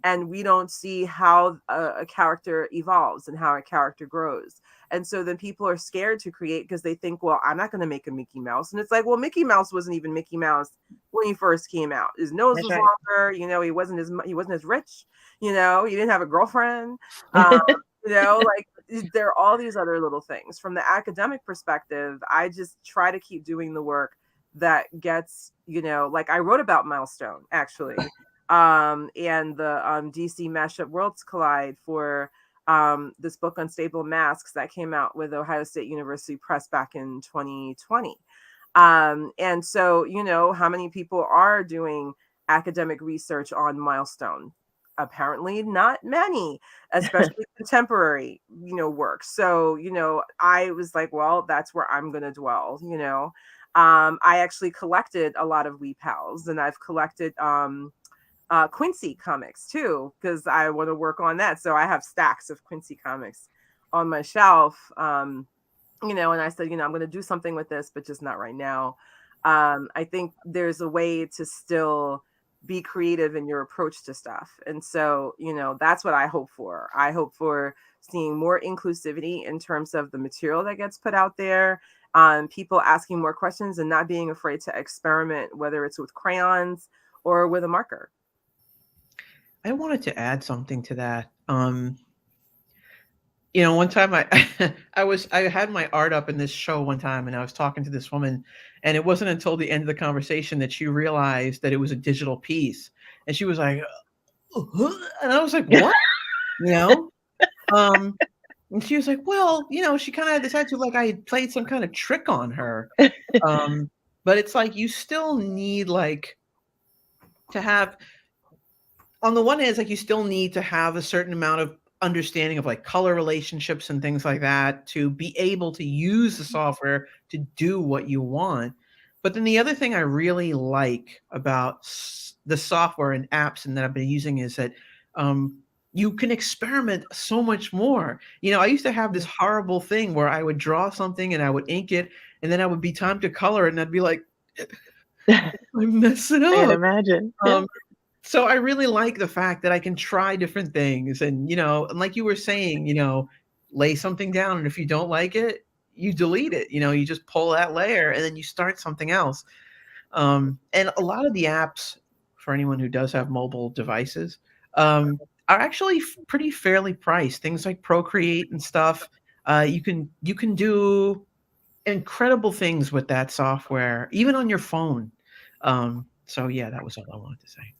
and we don't see how a character evolves and how a character grows. And so then people are scared to create because they think, well, I'm not going to make a Mickey Mouse. And it's like, well, Mickey Mouse wasn't even Mickey Mouse when he first came out. His nose was longer. He wasn't as rich. He didn't have a girlfriend. Like there are all these other little things. From the academic perspective, I just try to keep doing the work that gets, like I wrote about Milestone actually, and the DC Mashup Worlds Collide for this book Unstable Masks that came out with Ohio State University Press back in 2020. And so, how many people are doing academic research on Milestone? Apparently not many, especially contemporary, work. So, I was like, well, that's where I'm going to dwell, I actually collected a lot of Wee Pals, and I've collected Quincy comics too, because I want to work on that. So I have stacks of Quincy comics on my shelf, and I said, I'm going to do something with this, but just not right now. I think there's a way to still be creative in your approach to stuff. And so, that's what I hope for. I hope for seeing more inclusivity in terms of the material that gets put out there, people asking more questions and not being afraid to experiment, whether it's with crayons or with a marker. I wanted to add something to that. One time I had my art up in this show one time, and I was talking to this woman, and it wasn't until the end of the conversation that she realized that it was a digital piece, and she was like, and I was like, what? And she was like, well, she kind of had this attitude like I played some kind of trick on her. But it's like you still need like to have, on the one hand, it's like you still need to have a certain amount of understanding of like color relationships and things like that to be able to use the software to do what you want. But then the other thing I really like about the software and apps and that I've been using is that you can experiment so much more. I used to have this horrible thing where I would draw something and I would ink it, and then I would be time to color it, and I'd be like, I mess it up. I can imagine. So I really like the fact that I can try different things, and and like you were saying, lay something down, and if you don't like it, you delete it. You just pull that layer, and then you start something else. And a lot of the apps, for anyone who does have mobile devices, are actually pretty fairly priced. Things like Procreate and stuff. You can do incredible things with that software, even on your phone. So yeah, that was all I wanted to say.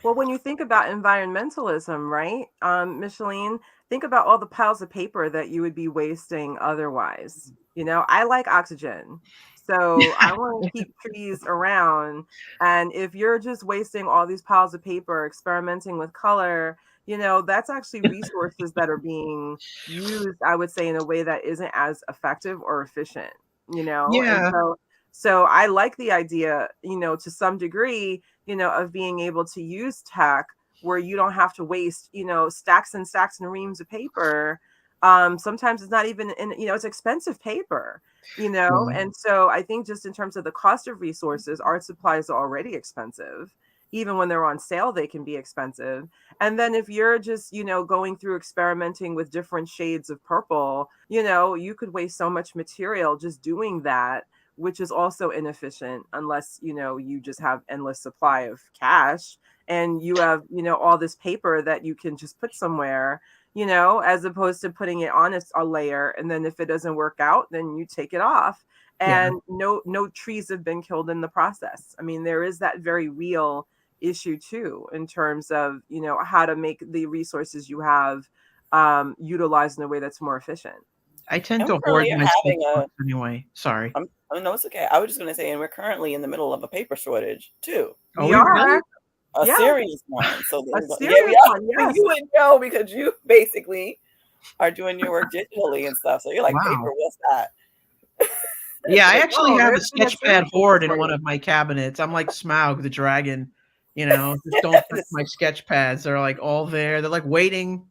Well, when you think about environmentalism, right, Micheline, think about all the piles of paper that you would be wasting otherwise. I like oxygen. So I want to keep trees around. And if you're just wasting all these piles of paper, experimenting with color, that's actually resources that are being used, I would say, in a way that isn't as effective or efficient, and Yeah. so I like the idea, to some degree, of being able to use tech where you don't have to waste, stacks and stacks and reams of paper. Sometimes it's not even it's expensive paper, and so I think just in terms of the cost of resources, art supplies are already expensive. Even when they're on sale, they can be expensive. And then if you're just, going through experimenting with different shades of purple, you could waste so much material just doing that, which is also inefficient unless, you just have endless supply of cash and you have, all this paper that you can just put somewhere, as opposed to putting it on a layer. And then if it doesn't work out, then you take it off. And no trees have been killed in the process. I mean, there is that very real issue too, in terms of, how to make the resources you have utilized in a way that's more efficient. I tend And to we hoard currently are my having sketchbooks anyway. Sorry. oh, no, it's okay. I was just going to say, and we're currently in the middle of a paper shortage too. Are We we really? are. A Yeah. serious one. So A yeah, serious we are. one, yes. You would know because you basically are doing your work digitally and stuff. So you're like, Wow. paper, what's that? Yeah, I Like, actually oh, have a there's been a sketchpad serious hoard in shortage. one of my cabinets. I'm like Smaug the dragon, just don't touch my sketch pads. They're like all there. They're like waiting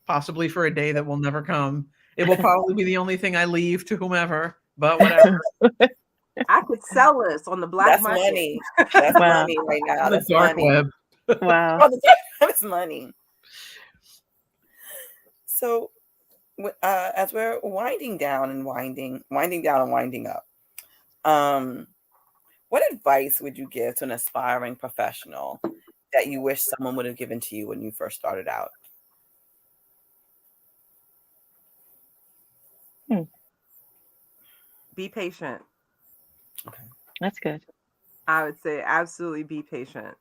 possibly for a day that will never come. It will probably be the only thing I leave to whomever, but whatever. I could sell this on the black That's market. money. That's Wow. money right now. On the That's dark money. web. Wow. On the dark web is money. So as we're winding down and winding up, what advice would you give to an aspiring professional that you wish someone would have given to you when you first started out? Be patient. Okay. That's good. I would say absolutely be patient.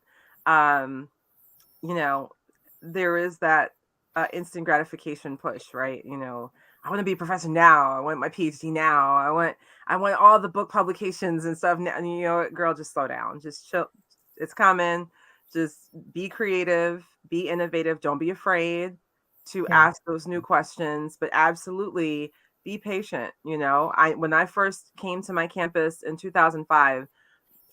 There is that instant gratification push, right? I want to be a professor now. I want my PhD now. I want all the book publications and stuff now. And what, girl, just slow down. Just chill. It's coming. Just be creative, be innovative. Don't be afraid to ask those new questions, but absolutely be patient. When I first came to my campus in 2005,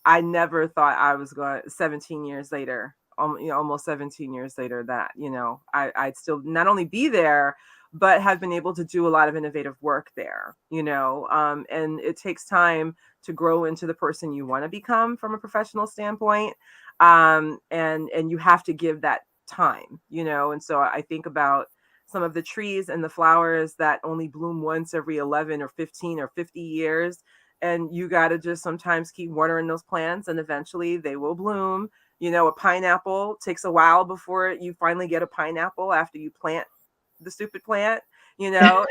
I never thought I was going 17 years later, almost 17 years later that, I'd still not only be there, but have been able to do a lot of innovative work there, and it takes time to grow into the person you want to become from a professional standpoint. And you have to give that time, and so I think about some of the trees and the flowers that only bloom once every 11 or 15 or 50 years. And you got to just sometimes keep watering those plants and eventually they will bloom. A pineapple takes a while before you finally get a pineapple after you plant the stupid plant. You're not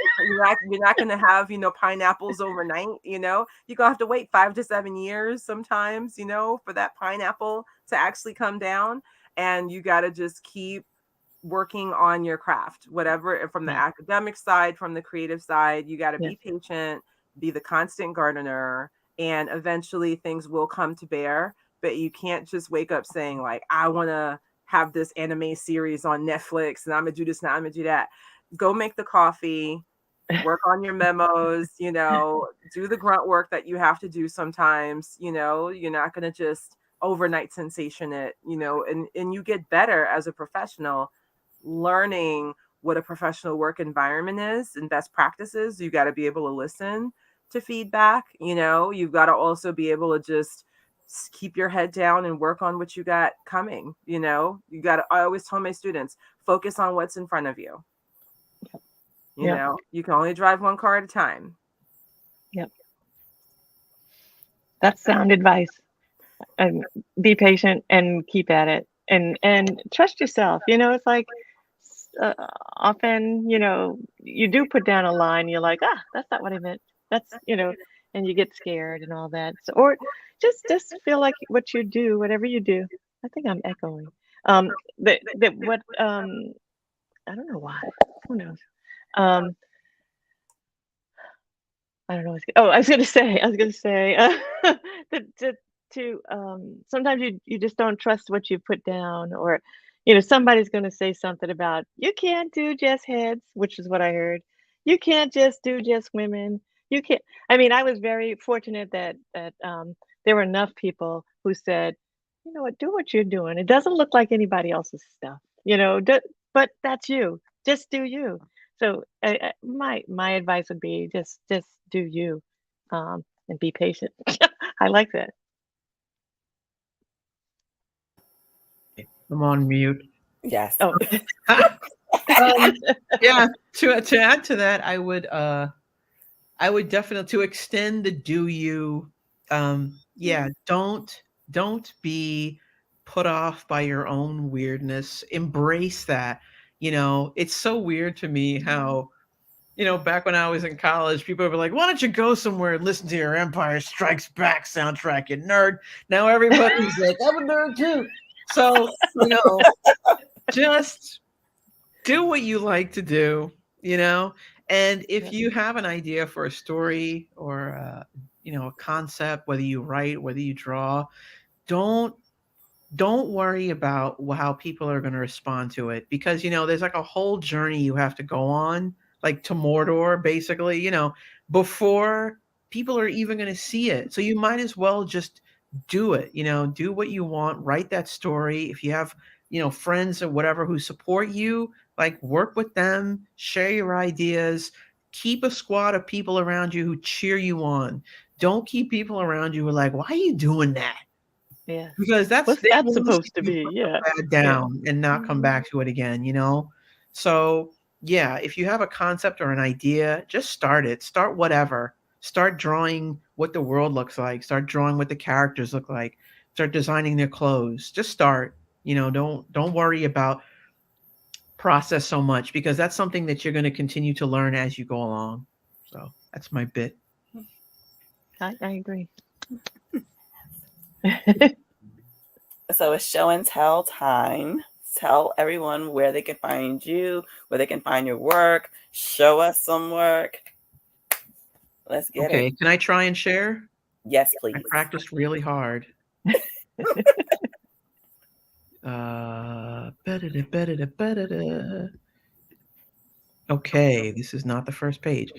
going to have, pineapples overnight. You're going to have to wait 5 to 7 years sometimes, for that pineapple to actually come down. And you got to just keep working on your craft, whatever, from the academic side, from the creative side. You got to be patient, be the constant gardener, and eventually things will come to bear. But you can't just wake up saying like, I want to have this anime series on Netflix and I'm gonna do this now, I'm gonna do that. Go make the coffee, work on your memos, do the grunt work that you have to do sometimes. You're not gonna just overnight sensation it, and you get better as a professional learning what a professional work environment is and best practices. You got to be able to listen to feedback. You've got to also be able to just keep your head down and work on what you got coming. I always tell my students, focus on what's in front of you. You can only drive one car at a time. Yep. That's sound advice. And be patient and keep at it and trust yourself. It's like often, you do put down a line, you're like, that's not what I meant. That's, and you get scared and all that. So, or just feel like what you do, whatever you do. I think I'm echoing. I don't know why. Who knows? I don't know. I was gonna say that sometimes you just don't trust what you put down, or Somebody's going to say something about, you can't do just heads, which is what I heard. You can't just do just women. You can't. I mean, I was very fortunate that there were enough people who said, you know what, do what you're doing. It doesn't look like anybody else's stuff, but that's you. Just do you. So my advice would be just do you, and be patient. I like that. I'm on mute. Yes. Oh, Yeah. To add to that, I would definitely to extend the do you. Yeah. Don't be put off by your own weirdness. Embrace that. It's so weird to me how back when I was in college, people would be like, "Why don't you go somewhere and listen to your Empire Strikes Back soundtrack, you nerd?" Now everybody's like, "I'm a nerd too." So just do what you like to do, and if you have an idea for a story or a concept, whether you write, whether you draw, don't don't worry about how people are going to respond to it, because there's like a whole journey you have to go on, like to Mordor basically, before people are even going to see it. So you might as well just do it, do what you want, write that story. If you have friends or whatever who support you, like work with them, share your ideas, keep a squad of people around you who cheer you on. Don't keep people around you who are like, why are you doing that? yeah. Because What's they that will see supposed to you be? put the Yeah. pad Yeah. down and not come back to it again. So yeah, if you have a concept or an idea, just start it. Start whatever. Start drawing what the world looks like. Start drawing what the characters look like. Start designing their clothes. Just start. Don't worry about process so much, because that's something that you're going to continue to learn as you go along. So that's my bit. I agree. So it's show and tell time. Tell everyone where they can find you, where they can find your work. Show us some work. Let's get Okay, it. can I try and share? Yes, I please. practiced really hard. Okay, this is not the first page.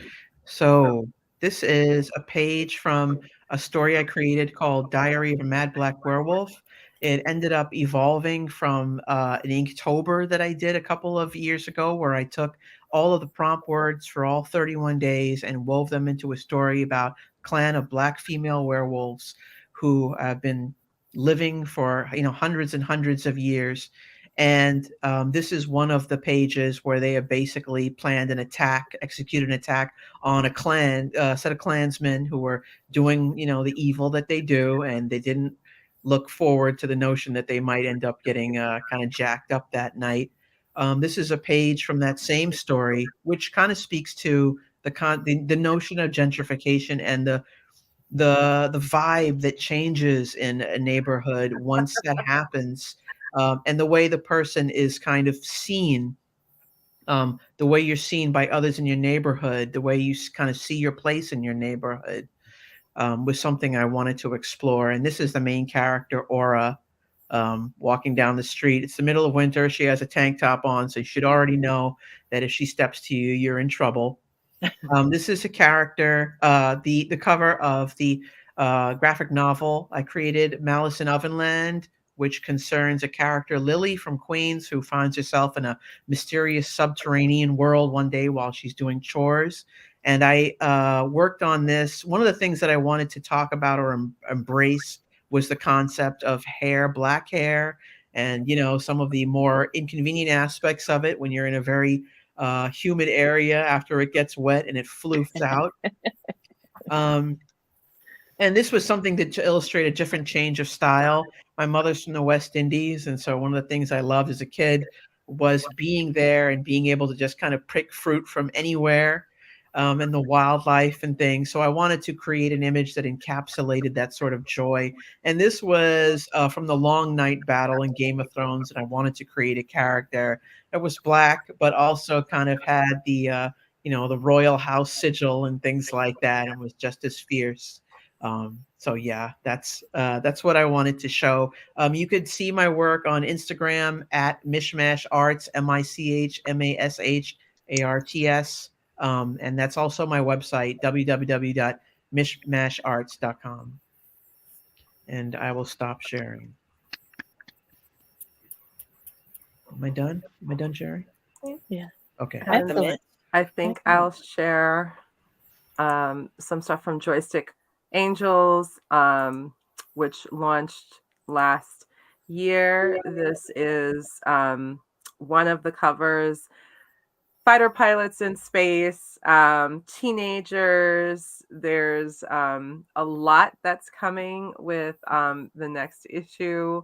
So this is a page from a story I created called Diary of a Mad Black Werewolf. It ended up evolving from an Inktober that I did a couple of years ago, where I took all of the prompt words for all 31 days and wove them into a story about a clan of black female werewolves who have been living for hundreds and hundreds of years. And this is one of the pages where they have basically planned an attack, executed an attack on a set of clansmen who were doing, the evil that they do, and they didn't look forward to the notion that they might end up getting kind of jacked up that night. This is a page from that same story, which kind of speaks to the notion of gentrification and the vibe that changes in a neighborhood once that happens, and the way the person is kind of seen, the way you're seen by others in your neighborhood, the way you kind of see your place in your neighborhood, was something I wanted to explore. And this is the main character, Aura, walking down the street. It's the middle of winter. She has a tank top on, so you should already know that if she steps to you, you're in trouble. This is a character, the cover of the graphic novel I created, Malice in Ovenland, which concerns a character, Lily from Queens, who finds herself in a mysterious subterranean world one day while she's doing chores. And I worked on this. One of the things that I wanted to talk about or embrace was the concept of hair, black hair, and some of the more inconvenient aspects of it when you're in a very humid area after it gets wet and it floofs out. And this was something to illustrate a different change of style. My mother's from the West Indies, and so one of the things I loved as a kid was being there and being able to just kind of pick fruit from anywhere, and the wildlife and things. So I wanted to create an image that encapsulated that sort of joy. And this was from the Long Night Battle in Game of Thrones, and I wanted to create a character that was black, but also kind of had the the royal house sigil and things like that, and was just as fierce. So yeah, that's what I wanted to show. You could see my work on Instagram at Mishmash Arts, MICHMASHARTS, and that's also my website, www.mishmasharts.com. And I will stop sharing. Am I done? Am I done sharing? Yeah. Okay. Excellent. I think I'll share some stuff from Joystick Angels, which launched last year. This is one of the covers. Fighter pilots in space, teenagers. There's a lot that's coming with the next issue.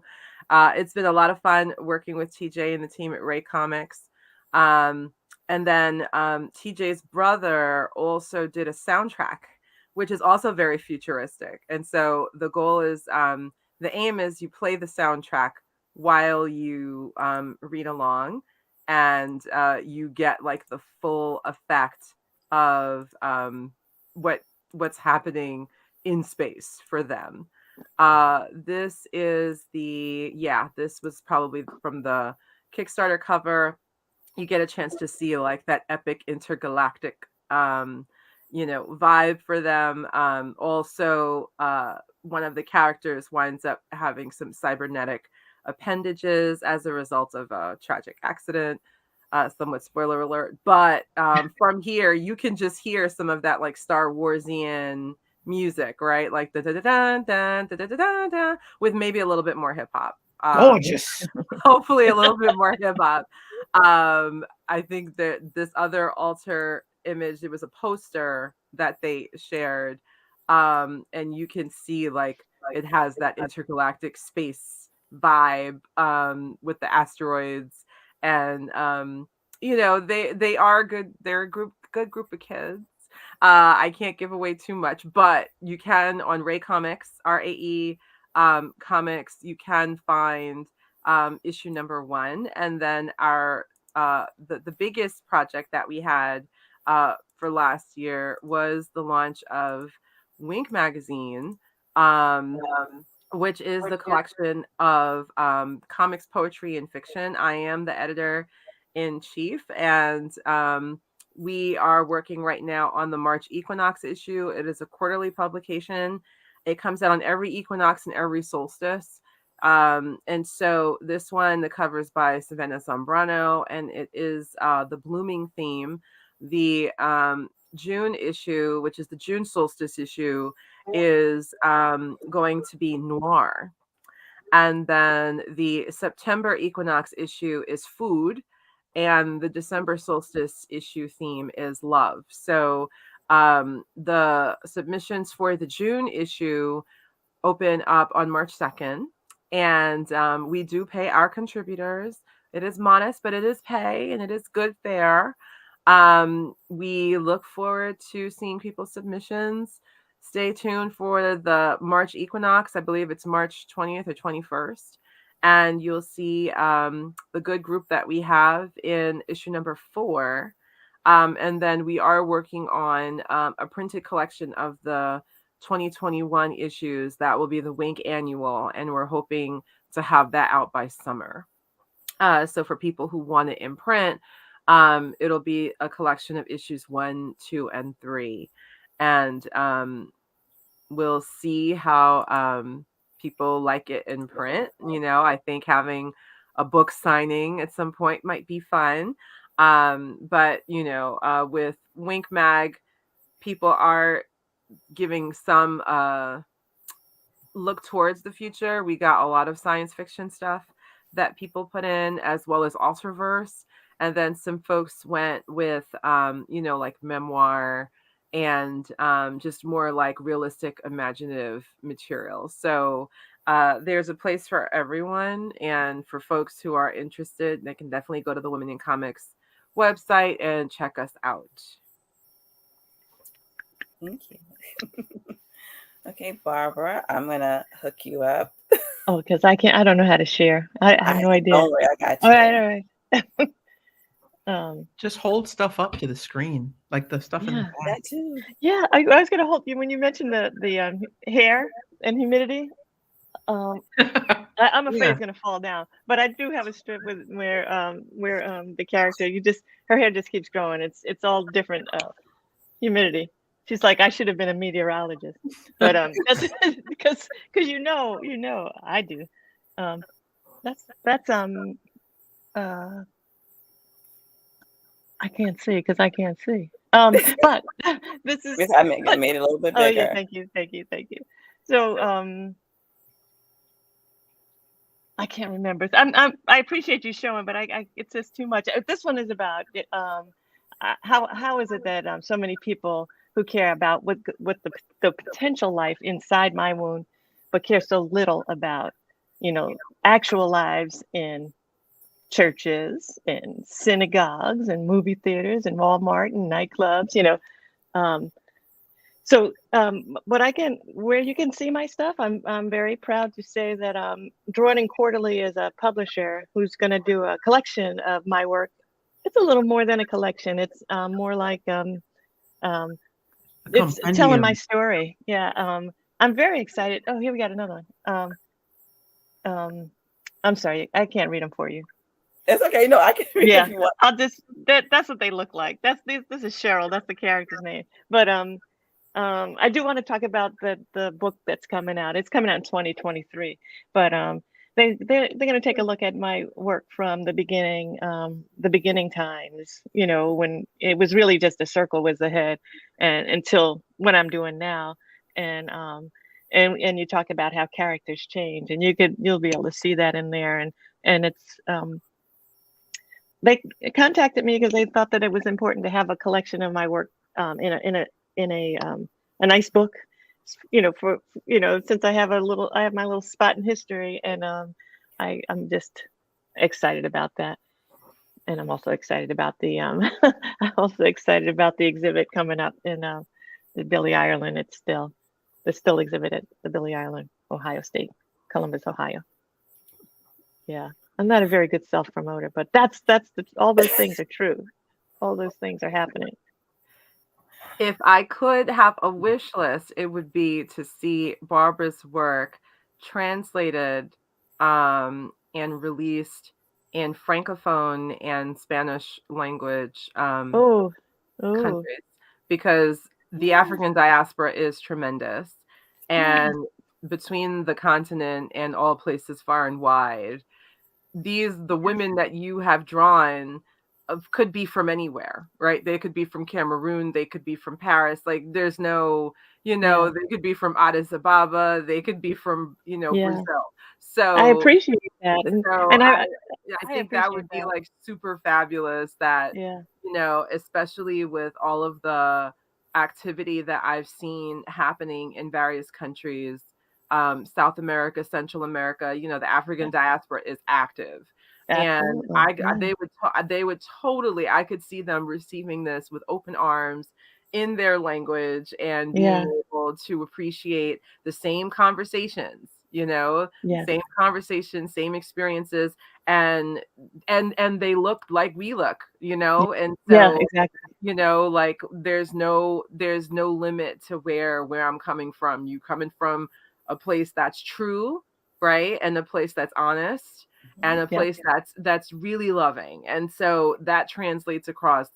It's been a lot of fun working with TJ and the team at Ray Comics. And then TJ's brother also did a soundtrack, which is also very futuristic. And so the goal is, the aim is you play the soundtrack while you read along, and you get like the full effect of what's happening in space for them. This is this was probably from the Kickstarter cover. You get a chance to see like that epic intergalactic vibe for them. Also one of the characters winds up having some cybernetic appendages as a result of a tragic accident. Somewhat spoiler alert, but from here you can just hear some of that like Star Warsian music, right? Like da da da da da da da da da, with maybe a little bit more hip hop. Gorgeous. Hopefully a little bit more hip hop. I think that this other alter image, it was a poster that they shared, and you can see like it has that intergalactic space vibe with the asteroids, and they are good. They're a good group of kids. I can't give away too much, but you can on Ray Comics, RAE Comics, you can find issue number 1, and then our the biggest project that we had for last year was the launch of Wink magazine, which is the collection of comics, poetry, and fiction. I am the editor in chief, and we are working right now on the March equinox issue. It is a quarterly publication. It comes out on every equinox and every solstice. And so this one, the cover is by Savannah Zambrano, and it is the blooming theme. The June issue, which is the June solstice issue, is going to be noir. And then the September equinox issue is food, and the December solstice issue theme is love. So the submissions for the June issue open up on March 2nd, and we do pay our contributors. It is modest, but it is pay, and it is good fare. We look forward to seeing people's submissions. Stay tuned for the March equinox. I believe it's March 20th or 21st. And you'll see the good group that we have in issue number 4. And then we are working on a printed collection of the 2021 issues that will be the Wink annual, and we're hoping to have that out by summer. So for people who want it in print, it'll be a collection of issues 1, 2, and 3, and we'll see how people like it in print. I think having a book signing at some point might be fun. But with Wink Mag, people are giving some look towards the future. We got a lot of science fiction stuff that people put in, as well as Alterverse. And then some folks went with, like memoir and just more like realistic, imaginative material. So there's a place for everyone. And for folks who are interested, they can definitely go to the Women in Comics website and check us out. Thank you. Okay, Barbara, I'm gonna hook you up. Oh, because I don't know how to share. I have no idea. Don't worry, I got you. All right. Just hold stuff up to the screen, like the stuff in the back. That too. Yeah, I was gonna hold you when you mentioned the hair and humidity. I'm afraid Yeah. it's gonna fall down, but I do have a strip where the character her hair just keeps growing. It's all different humidity. She's like, I should have been a meteorologist, but that's because I do. That's I can't see because I can't see. But this is. I made it a little bit bigger. Oh yeah, thank you. So I can't remember. I appreciate you showing, but it's just too much. This one is about how is it that so many people who care about what the potential life inside my wound, but care so little about actual lives in churches and synagogues and movie theaters and Walmart and nightclubs, where you can see my stuff, I'm very proud to say that Drawn Quarterly is a publisher who's going to do a collection of my work. It's a little more than a collection. It's more like it's telling my story. Yeah, I'm very excited. Oh, here we got another one. I'm sorry, I can't read them for you. It's okay. No, I can read if you want. I'll just that's what they look like. This is Cheryl. That's the character's name. But I do want to talk about the book that's coming out. It's coming out in 2023. But they're going to take a look at my work from the beginning times. When it was really just a circle was the head, and until what I'm doing now, and you talk about how characters change, and you'll be able to see that in there, and it's they contacted me because they thought that it was important to have a collection of my work in a nice book, since I have my little spot in history, and I'm just excited about that, and I'm also excited about the I'm also excited about the exhibit coming up in the Billy Ireland. It's still exhibit at the Billy Ireland, Ohio State, Columbus, Ohio. Yeah. I'm not a very good self-promoter, but all those things are true. All those things are happening. If I could have a wish list, it would be to see Barbara's work translated and released in Francophone and Spanish language countries, because the African diaspora is tremendous. And between the continent and all places far and wide, the women that you have drawn could be from anywhere, right? They could be from Cameroon, they could be from Paris. Like there's no, they could be from Addis Ababa, they could be from, Brazil. So I appreciate that. And I think that would be like super fabulous that, especially with all of the activity that I've seen happening in various countries, South America, Central America, the African diaspora is active. Absolutely. And they would totally, I could see them receiving this with open arms in their language and being able to appreciate the same conversations, same conversations, same experiences, and they look like we look, and so, exactly. Like there's no limit to where I'm coming from. You coming from a place that's true, right? And a place that's honest, and a place that's really loving. And so that translates across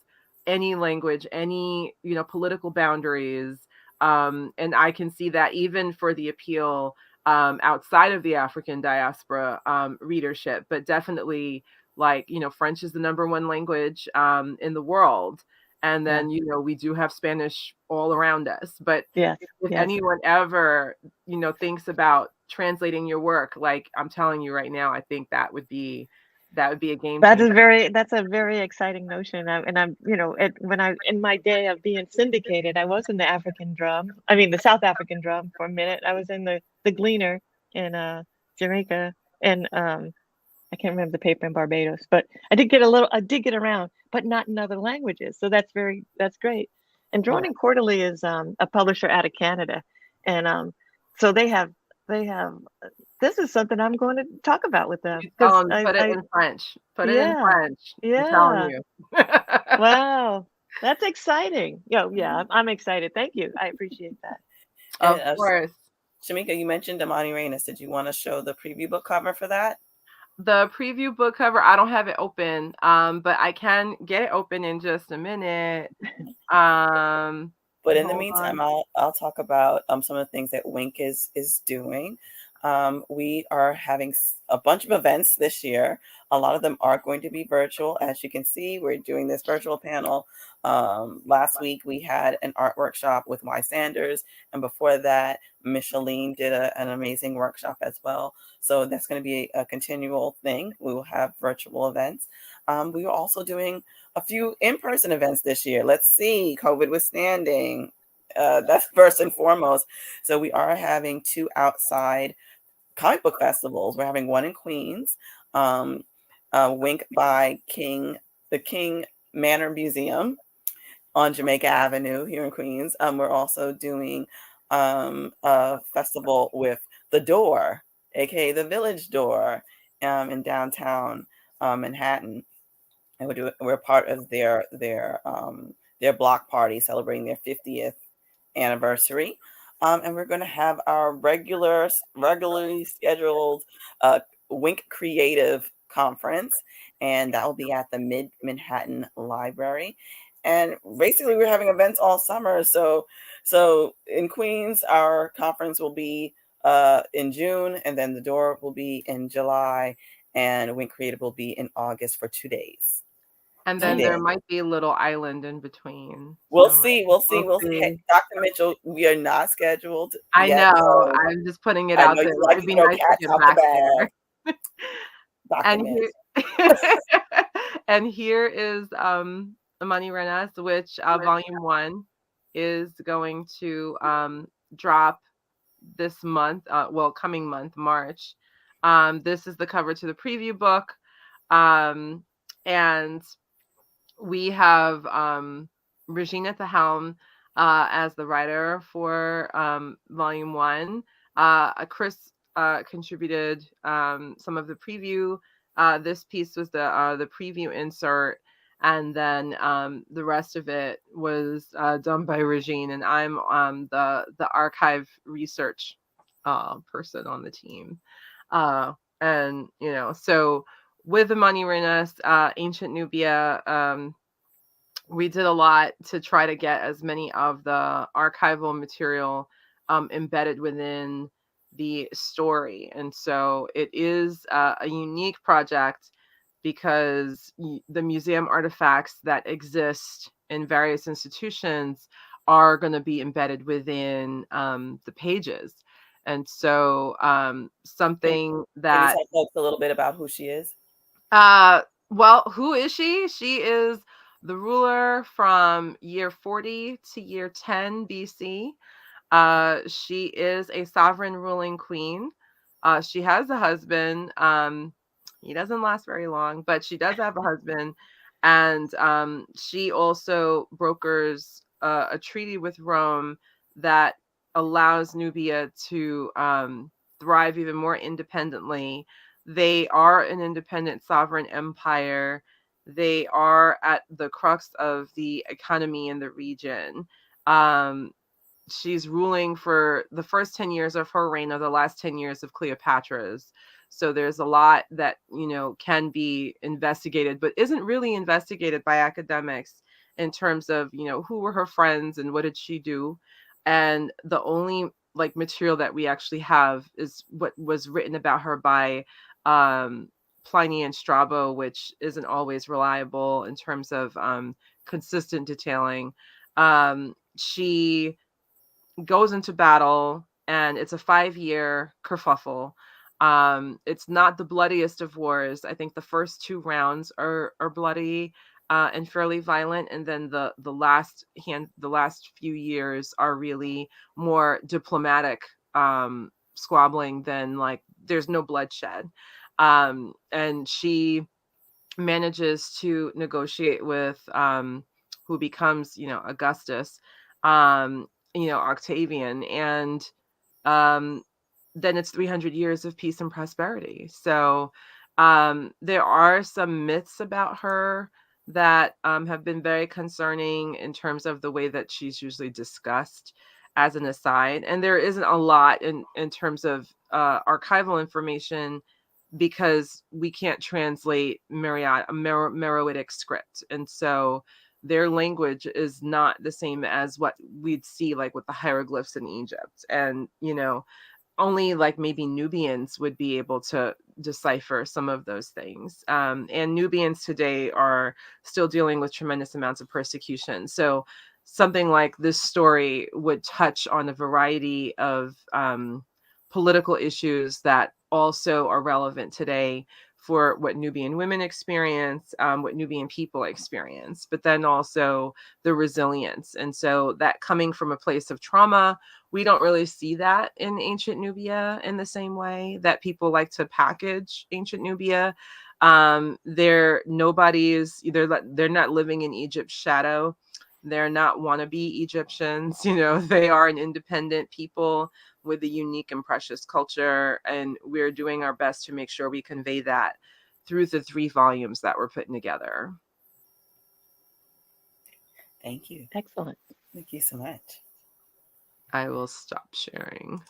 any language, any, political boundaries. And I can see that even for the appeal outside of the African diaspora readership, but definitely like, French is the #1 language in the world. And then, we do have Spanish all around us. But if anyone ever, thinks about translating your work, like I'm telling you right now, I think that would be a game changer. That's a very exciting notion. And I'm, in my day of being syndicated, I was in the the South African drum for a minute. I was in the Gleaner in Jamaica, and I can't remember the paper in Barbados, but I did get around, but not in other languages. So that's great. And Drawn Quarterly is a publisher out of Canada, and so they have. This is something I'm going to talk about with them. Put it in French. Put it in French. Yeah. I'm telling you. Wow, that's exciting. Yeah, I'm excited. Thank you. I appreciate that. And Of course. Shamika, you mentioned Amani Reynes. Did you want to show the preview book cover for that? The preview book cover, I don't have it open, but I can get it open in just a minute. But in the Hold meantime, on. I'll talk about some of the things that Wink is doing. We are having a bunch of events this year. A lot of them are going to be virtual. As you can see, we're doing this virtual panel. Last week we had an art workshop with Y. Sanders, and before that, Micheline did an amazing workshop as well. So that's going to be a continual thing. We will have virtual events. We are also doing a few in-person events this year. Let's see, COVID withstanding. That's first and foremost. So we are having 2 outside comic book festivals. We're having one in Queens, Wink by the King Manor Museum on Jamaica Avenue here in Queens. We're also doing a festival with The Door, aka the Village Door, in downtown Manhattan. And we're part of their block party celebrating their 50th anniversary. And we're going to have our regularly scheduled Wink Creative Conference, and that will be at the Mid Manhattan Library. And basically, we're having events all summer. So in Queens, our conference will be in June, and then The Door will be in July, and Wink Creative will be in August for 2 days. And then there might be a little island in between. We'll So see. Hey, Dr. Mitchell, we are not scheduled I yet. know. So I'm just putting it I out know there. you like It'd to be throw nice to cats get out the back there. bag. Dr. And Mitch. and here is Amani Renas, which volume 1 is going to drop this month, coming month, March. This is the cover to the preview book. And we have Regina at the helm as the writer for volume 1. Chris contributed some of the preview. This piece was the preview insert, and then the rest of it was done by Regine, and I'm the archive research person on the team. And so with the Amani Renas, Ancient Nubia, we did a lot to try to get as many of the archival material embedded within the story. And so it is a unique project because the museum artifacts that exist in various institutions are going to be embedded within the pages. And so something that... Can you tell folks a little bit about who she is? Well, who is she? She is the ruler from year 40 to year 10 BC. She is a sovereign ruling queen. She has a husband. He doesn't last very long, but she does have a husband. And she also brokers a treaty with Rome that allows Nubia to thrive even more independently. They are an independent sovereign empire. They are at the crux of the economy in the region. She's ruling for the first 10 years of her reign, or the last 10 years of Cleopatra's. So there's a lot that, can be investigated, but isn't really investigated by academics in terms of, who were her friends and what did she do. And the only material that we actually have is what was written about her by Pliny and Strabo, which isn't always reliable in terms of consistent detailing. She goes into battle, and it's a 5-year kerfuffle. It's not the bloodiest of wars. I think the first 2 rounds are bloody and fairly violent, and then the last few years are really more diplomatic squabbling than there's no bloodshed. And she manages to negotiate with who becomes Augustus, Octavian, and then it's 300 years of peace and prosperity. So there are some myths about her that have been very concerning in terms of the way that she's usually discussed as an aside. And there isn't a lot in terms of archival information because we can't translate Meroitic script. And so their language is not the same as what we'd see like with the hieroglyphs in Egypt. And, you know, only like maybe Nubians would be able to decipher some of those things. And Nubians today are still dealing with tremendous amounts of persecution. So something like this story would touch on a variety of political issues that also are relevant today for what Nubian women experience, what Nubian people experience, but then also the resilience. And so that coming from a place of trauma, we don't really see that in ancient Nubia in the same way that people like to package ancient Nubia. They're nobodies, they're not living in Egypt's shadow. They're not wannabe Egyptians, you know, they are an independent people with a unique and precious culture. And we're doing our best to make sure we convey that through the 3 volumes that we're putting together. Thank you. Excellent. Thank you so much. I will stop sharing.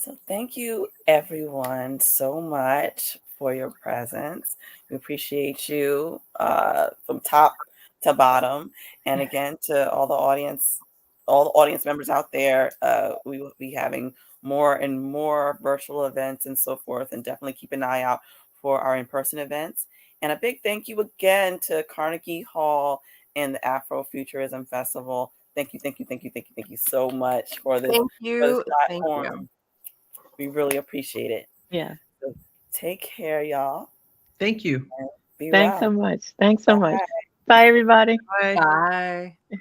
So thank you everyone so much for your presence. We appreciate you from top to bottom. And again, to all the audience members out there, we will be having more and more virtual events and so forth, and definitely keep an eye out for our in-person events. And a big thank you again to Carnegie Hall and the Afrofuturism Festival. Thank you so much for this, Thank you. platform. Thank you. We really appreciate it. Yeah. So take care, y'all. Thank you. Be Thanks well. so much. Thanks so much. Bye. Bye, everybody. Bye. Bye.